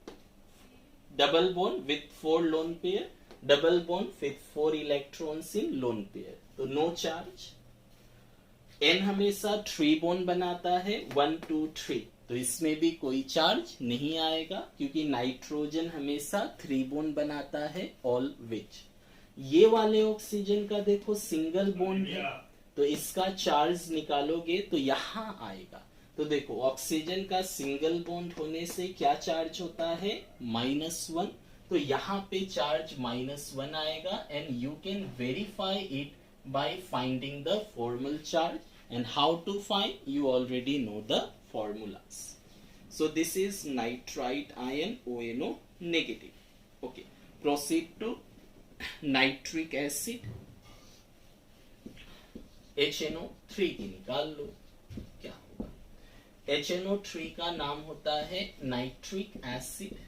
double bond with 4 lone pair, double bond with 4 electrons in lone pair, तो नो चार्ज। N हमेशा 3 बॉन्ड बनाता है, 1 2 3, तो इसमें भी कोई चार्ज नहीं आएगा क्योंकि नाइट्रोजन हमेशा 3 बॉन्ड बनाता है ऑलवेज। ये वाले ऑक्सीजन का देखो सिंगल बॉन्ड है, तो इसका चार्ज निकालोगे तो यहां आएगा। तो देखो ऑक्सीजन का सिंगल बॉन्ड होने से क्या चार्ज होता है -1, तो यहाँ पे चार्ज -1 आएगा, and you can verify it by finding the formal charge, and how to find, you already know the formulas. So this is nitrite ion ONO negative. Okay, proceed to nitric acid HNO3 की निकाल लो, क्या होगा। HNO3 का नाम होता है nitric acid.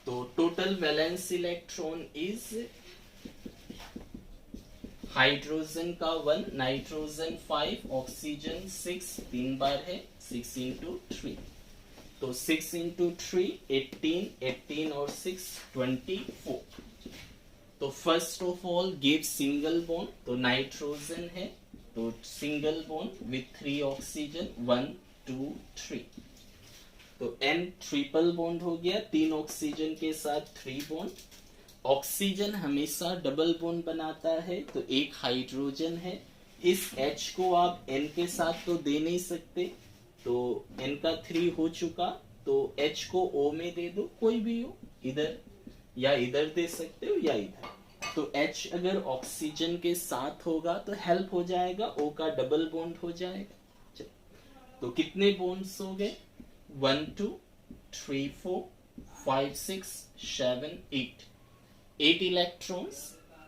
तो total valence electron is hydrogen का 1, नाइट्रोजन 5, ऑक्सीजन 6, 3 बार है, 6 into 3, तो 6 into 3 18, 18 और 6 24। तो first of all give single bond, तो नाइट्रोजन है तो सिंगल बॉन्ड विथ 3 ऑक्सीजन 1 2 3, तो N ट्रिपल बॉन्ड हो गया, 3 ऑक्सीजन के साथ 3 बॉन्ड। ऑक्सीजन हमेशा डबल बॉन्ड बनाता है, तो एक हाइड्रोजन है, इस H को आप N के साथ तो दे नहीं सकते, तो N का 3 हो चुका, तो H को O में दे दो, कोई भी हो, इधर या इधर दे सकते हो या इधर। तो H अगर ऑक्सीजन के साथ होगा तो हेल्प हो जाएगा, O का डबल बॉन्ड हो जाएगा। तो कितने बॉन्ड्स हो गए? 1 2 3 4 5 6 7 8 इलेक्ट्रॉन्स,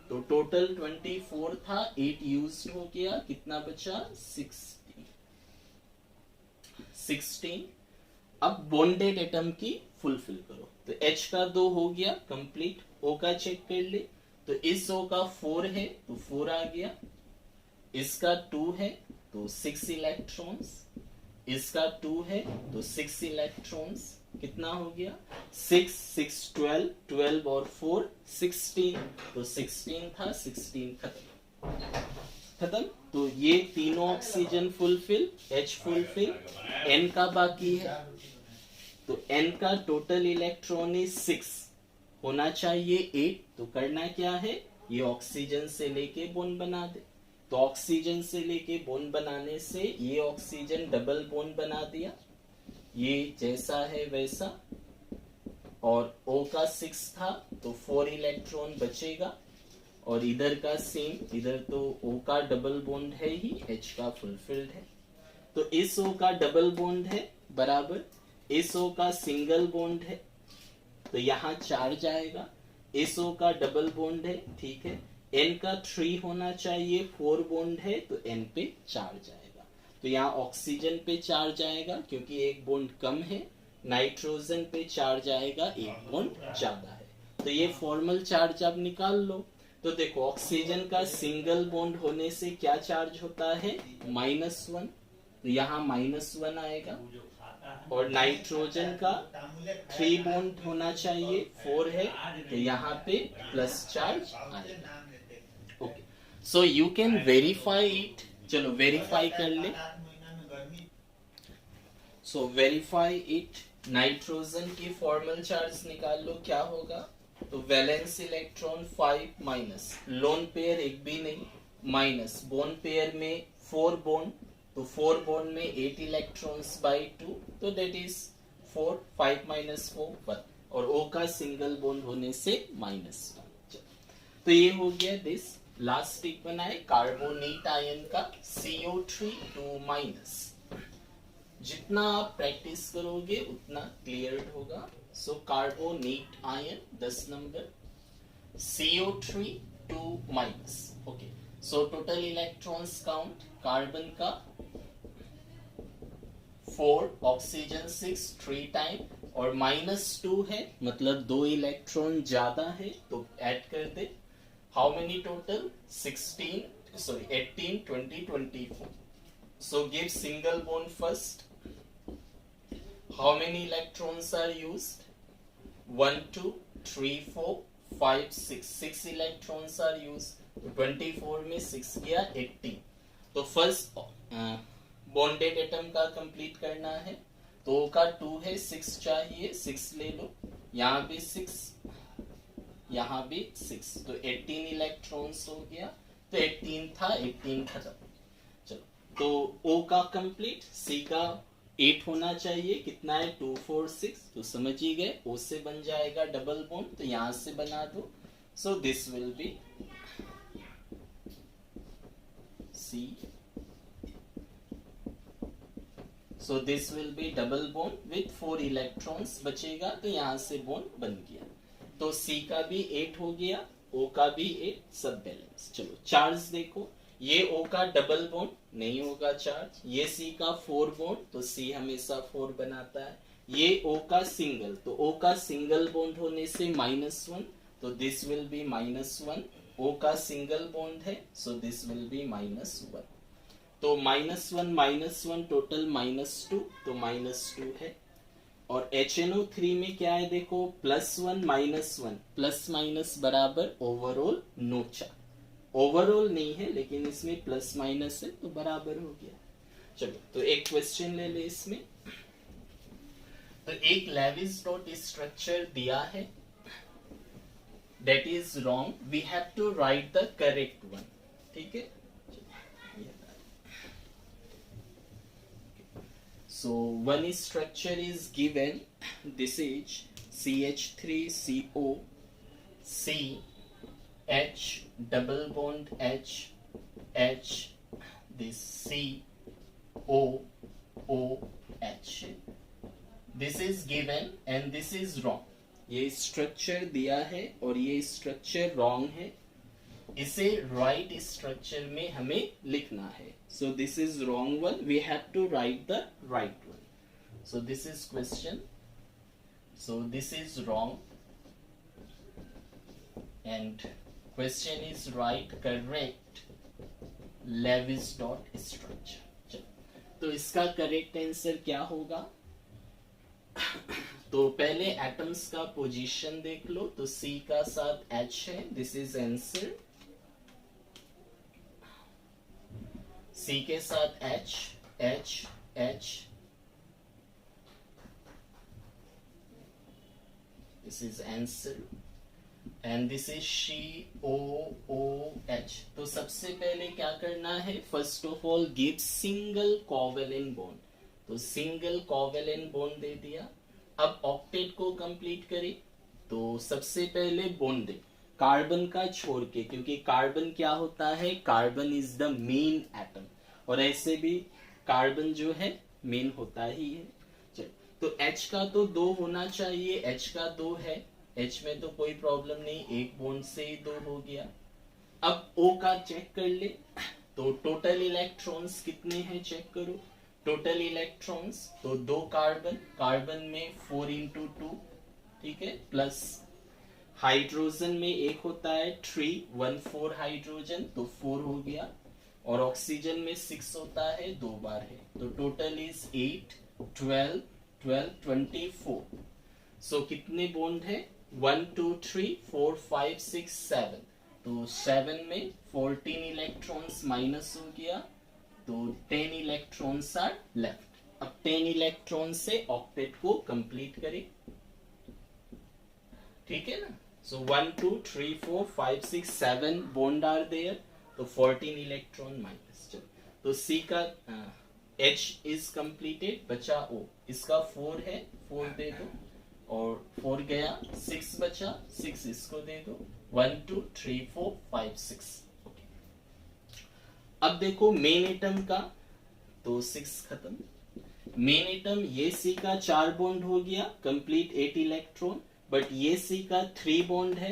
तो टोटल 24 था, 8 यूज हो गया, कितना बचा? 16। अब बॉन्डेड एटम की फुलफिल करो, तो H का 2 हो गया कंप्लीट, O का चेक कर ले, तो इस O का 4 है तो 4 आ गया, इसका 2 है तो 6 इलेक्ट्रॉन्स, इसका 2 है तो 6 इलेक्ट्रॉन्स, कितना हो गया? 6 6 12, 12 और 4 16, तो 16 था, 16 खत्म। तो ये तीनों oxygen fulfil, H fulfil, N का बाकी है, तो N का टोटल इलेक्ट्रॉन 6 होना चाहिए 8, तो करना क्या है? ये ऑक्सीजन से लेके बॉन्ड बना दे, तो ऑक्सीजन से लेके बॉन्ड बनाने से ये ऑक्सीजन डबल बॉन्ड बना दिया, ये जैसा है वैसा, और O का 6 था तो 4 इलेक्ट्रॉन बचेगा, और इधर का सेम, इधर तो O का डबल बॉन्ड है ही, H का फुलफिल्ड है, तो इस O का डबल बॉन्ड है बराबर इस O का सिंगल बॉन्ड है, तो यहाँ चार्ज आएगा, इस O का डबल बॉन्ड है, ठीक है, N का 3 होना चाहिए, 4 बॉन्ड है, तो N पे चार्ज आएगा, तो यहाँ ऑक्सीजन पे चार्ज आएगा क्योंकि एक बॉन्ड कम है, नाइट्रोजन पे चार्ज आएगा, एक बॉन्ड ज्यादा है, तो ये फॉर्मल चार्ज आप निकाल लो। तो देखो ऑक्सीजन का सिंगल बॉन्ड होने से क्या चार्ज होता है? -1, तो यहाँ -1 आएगा, और नाइट्रोजन का 3 बॉन्ड होना चाहिए, 4 है, तो यहाँ पे प्लस चार्ज आएगा। Okay, so you can verify it, चलो वेरीफाई कर ले। सो वेरीफाई इट, नाइट्रोजन की फॉर्मल चार्ज निकाल लो, क्या होगा? तो valence electron 5 minus, lone pair एक भी नहीं, माइनस बोन पेयर में 4 बॉन्ड, तो 4 बॉन्ड में 8 इलेक्ट्रॉन्स बाई 2, तो दैट इज 4, 5 माइनस 4 1, और O का सिंगल बॉन्ड होने से -1। तो ये हो गया दिस। लास्ट एक बनाए कार्बोनेट आयन का CO3 2-। जितना आप प्रैक्टिस करोगे उतना क्लियर होगा। So carbonate ion 10 number, CO3 2-। Okay, so total electrons count, carbon का 4, ऑक्सीजन 6, 3 टाइम, और -2 है मतलब 2 इलेक्ट्रॉन ज्यादा है, तो ऐड कर दे। How many total? 18 20 24। So give single bond first. How many electrons are used? 1 2 3 4 5 6, 6 electrons are used, तो 24 में 6 गया 18। तो फर्स्ट बॉन्डेड एटम का कंप्लीट करना है, तो O का 2 है, 6 चाहिए, 6 ले लो, यहाँ भी 6, यहाँ भी 6, तो 18 इलेक्ट्रॉन्स हो गया, तो 18 था, 18 खत्म। चलो, तो O का कंप्लीट, C का 8 होना चाहिए, कितना है? 2 4 6, तो समझ ही गए, O से बन जाएगा डबल बॉन्ड, तो यहां से बना दो। सो this will B C, so this will B double bond with 4 electrons बचेगा, तो यहां से बॉन्ड बन गया, तो C का भी 8 हो गया, O का भी 8, सब बैलेंस। चलो चार्ज देखो, ये O का डबल बॉन्ड नहीं होगा चार्ज, ये C का 4 बॉन्ड, तो C हमेशा 4 बनाता है, ये O का सिंगल, तो O का सिंगल बॉन्ड होने से -1, तो दिस विल बी -1, O का सिंगल बॉन्ड है, सो दिस विल बी -1, तो -1 टोटल -2, तो -2 है, और HNO3 में क्या है देखो, +1 -1, प्लस माइनस बराबर ओवरऑल नो चार्ज, ओवरऑल नहीं है, लेकिन इसमें प्लस माइनस है तो बराबर हो गया। चलो तो एक क्वेश्चन ले ले इसमें। तो एक लेविस डॉट स्ट्रक्चर दिया है, that is wrong, we have to write the correct one. ठीक है, so one structure is given, this is CH3CO C H double bond H H, this C O O H, this is given and this is wrong। ये structure दिया है और ये structure wrong है, इसे right structure में हमें लिखना है। So this is wrong one, we have to write the right one. So this is question, so this is wrong and question is right, correct Lewis dot structure. तो इसका correct answer क्या होगा? तो पहले एटम्स का position देख लो, तो C का साथ H है, दिस इज आंसर। C के साथ H H H, this is answer and this is C O O H। तो सबसे पहले क्या करना है, first of all give single covalent bond. तो सिंगल कोवेलेंट बॉन्ड दे दिया। अब ऑक्टेट को कंप्लीट करें, तो सबसे पहले बॉन्ड दे कार्बन का छोड़ के, क्योंकि कार्बन क्या होता है, carbon is the main atom, और ऐसे भी कार्बन जो है मेन होता ही है। चल, तो H का तो 2 होना चाहिए, H का 2 है, H में तो कोई प्रॉब्लम नहीं, एक बॉन्ड से ही 2 हो गया। अब O का चेक कर ले, तो टोटल इलेक्ट्रॉन्स कितने हैं चेक करो। टोटल इलेक्ट्रॉन्स तो 2 कार्बन, कार्बन में 4 into 2, ठीक है, प्लस हाइड्रोजन में एक होता है 3, 1 4 हाइड्रोजन, तो 4 हो गया, और ऑक्सीजन में 6 होता है, 2 बार है, तो टोटल इज 8 12 12 24। सो कितने बॉन्ड है, 1 2 3 4 5 6 7, तो 7 में 14 इलेक्ट्रॉन्स माइनस हो गया, तो 10 इलेक्ट्रॉन्स आर लेफ्ट। अब 10 इलेक्ट्रॉन से ऑक्टेट को कंप्लीट करें, ठीक है ना। सो 1 2 3 4 5 6 7 बॉन्ड आर देयर, तो 14 इलेक्ट्रॉन माइनस। चलो, तो C का H इज कंप्लीटेड, बचा O, इसका 4 है, 4 दे दो, और 4 गया, 6 बचा, 6 इसको दे दो, 1 2 3 4 5 6। अब देखो मेन एटम का, तो 6 खत्म। मेन एटम ये C का 4 बॉन्ड हो गया, कंप्लीट 8 इलेक्ट्रॉन, बट ये C का 3 बॉन्ड है,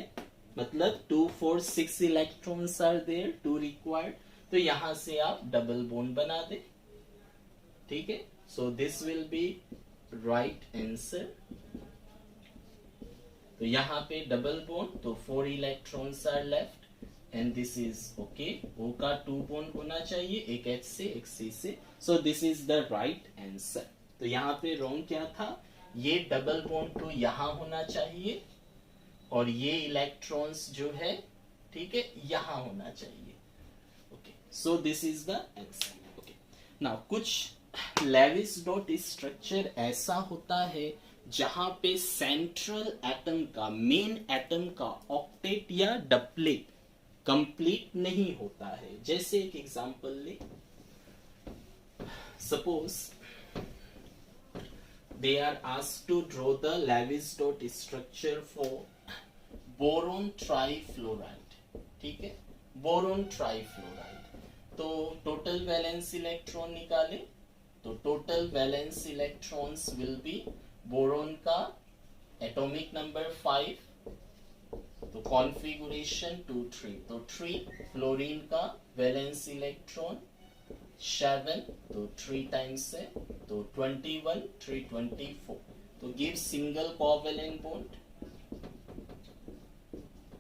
मतलब 2 4 6 इलेक्ट्रॉन्स आर देयर, 2 रिक्वायर्ड, तो यहां से आप डबल बॉन्ड बना दे, ठीक है। So this will be right answer. तो यहां पे डबल बॉन्ड, तो 4 electrons are left and this is okay। O का 2 बॉन्ड होना चाहिए, एक H से एक C से, so this is the right answer। तो यहाँ पे रॉन्ग क्या था, ये डबल बॉन्ड तो यहाँ होना चाहिए, और ये इलेक्ट्रॉन्स जो है, ठीक है, यहाँ होना चाहिए। Okay, so this is the answer. Okay, now कुछ लेविस डॉट स्ट्रक्चर ऐसा होता है जहां पे सेंट्रल एटम का, मेन एटम का ऑक्टेट या डबलेट कंप्लीट नहीं होता है। जैसे एक एग्जांपल ले, suppose they are asked to draw the Lewis dot structure for boron trifluoride, ठीक है, बोरोन ट्राइफ्लोराइड। तो टोटल वैलेंस इलेक्ट्रॉन निकाले, तो total valence electrons will be, boron का एटॉमिक नंबर 5, तो कॉन्फ़िगरेशन 2 3, तो 3, फ्लोरीन का वैलेंस इलेक्ट्रॉन 7, तो 3 टाइम्स है, तो 21 3 24, तो give single covalent bond.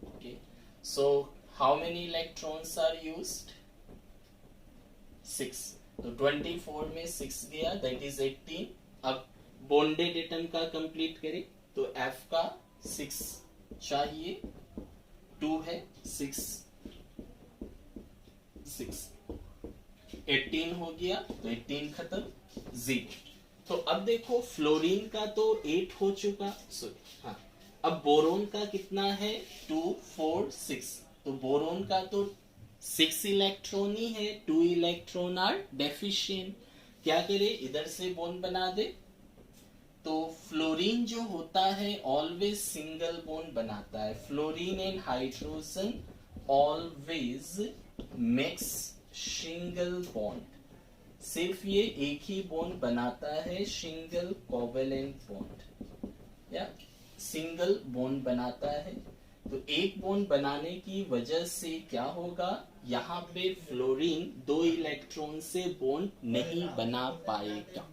Okay, so how many electrons are used, 6, तो 24 में 6 गया, दैट इज 18। अब बॉन्डेड एटम का कंप्लीट करें, तो F का 6 चाहिए, 2 है, 6 6, 18 हो गया तो 18 खत्म, 0। तो अब देखो फ्लोरीन का तो 8 हो चुका, सॉरी हाँ, अब बोरोन का कितना है 2 4 6, तो बोरोन का तो 6 इलेक्ट्रॉन ही है, 2 इलेक्ट्रॉन आर डेफिशिएंट। क्या करे, इधर से बॉन्ड बना दे। तो फ्लोरीन जो होता है ऑलवेज सिंगल बॉन्ड बनाता है, fluorine and hydrogen always mix single bond, सिर्फ ये एक ही बॉन्ड बनाता है, सिंगल कोवेलेंट बॉन्ड या सिंगल बॉन्ड बनाता है। तो एक बॉन्ड बनाने की वजह से क्या होगा, यहाँ पे फ्लोरीन 2 इलेक्ट्रॉन से बॉन्ड नहीं बना पाएगा।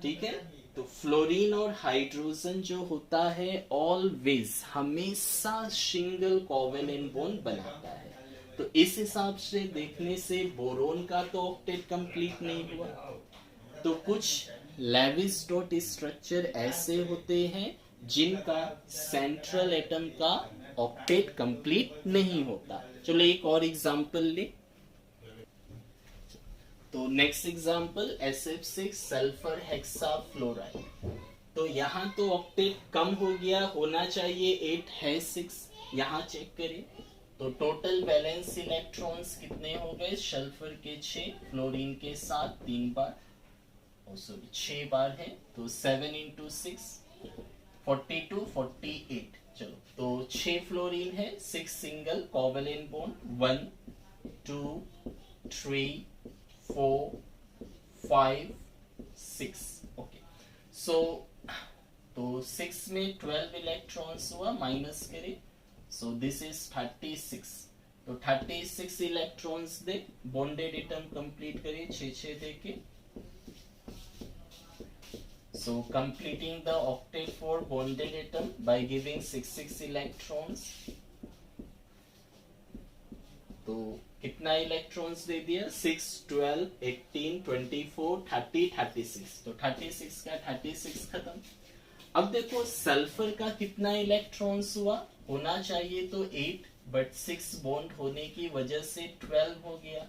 ठीक है, तो फ्लोरीन और हाइड्रोजन जो होता है ऑलवेज हमेशा सिंगल कोवेलेंट बॉन्ड बनाता है। तो इस हिसाब से देखने से बोरोन का तो ऑक्टेट कंप्लीट नहीं हुआ। तो कुछ लेविस डॉट स्ट्रक्चर ऐसे होते हैं जिनका सेंट्रल एटम का ऑक्टेट कंप्लीट नहीं होता। चलो एक और एग्जांपल ले। तो next example SF6 sulphur hexafluoride. तो यहाँ तो ऑक्टेट कम हो गया, होना चाहिए 8 है 6। यहाँ चेक करें तो टोटल वैलेंस इलेक्ट्रॉन्स कितने हो गए, सल्फर के 6, फ्लोरीन के 7, 3 बार, सॉरी 6 बार है, तो 7 × 6 42 48। चलो तो 6 फ्लोरीन है, 6 सिंगल कोवेलेंट बॉन्ड, 1 2 3 4 5 6। ओके, सो तो 6 में 12 इलेक्ट्रॉन्स हुआ, माइनस करें, सो दिस इज 36। तो 36 electrons they, bonded atom complete करें 6 दे के। So completing the octet for bonded atom by giving 6 electrons. तो कितना इलेक्ट्रॉन्स दे दिया, 6 12 18 24 30 36। तो 36 का 36 खत्म। अब देखो सल्फर का कितना इलेक्ट्रॉन्स हुआ, होना चाहिए तो 8, बट 6 बॉन्ड होने की वजह से 12 हो गया।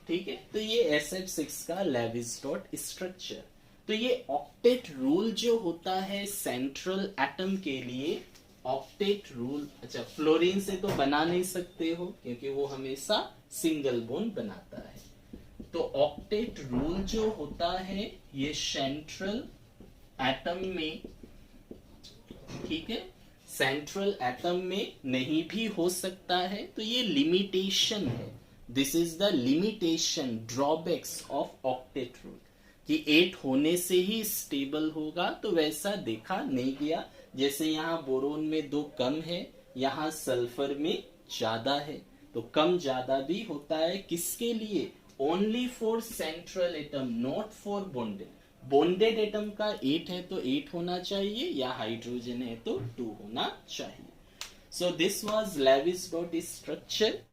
ठीक है, तो ये SF6 का लेविस डॉट स्ट्रक्चर। तो ये ऑक्टेट रूल जो होता है सेंट्रल एटम के लिए, ऑक्टेट रूल, अच्छा फ्लोरीन से तो बना नहीं सकते हो क्योंकि वो हमेशा सिंगल बॉन्ड बनाता है। तो ऑक्टेट रूल जो होता है ये सेंट्रल एटम में, ठीक है, सेंट्रल एटम में नहीं भी हो सकता है। तो ये लिमिटेशन है, this is the limitation drawbacks of octet rule कि 8 होने से ही स्टेबल होगा। तो वैसा देखा नहीं गया, जैसे यहाँ बोरोन में 2 कम है, यहाँ सल्फर में ज्यादा है। तो कम ज्यादा भी होता है, किसके लिए, only for central atom, not for bonded. Bonded atom का 8 है तो 8 होना चाहिए, या हाइड्रोजन है तो 2 होना चाहिए। So this was Lewis dot structure.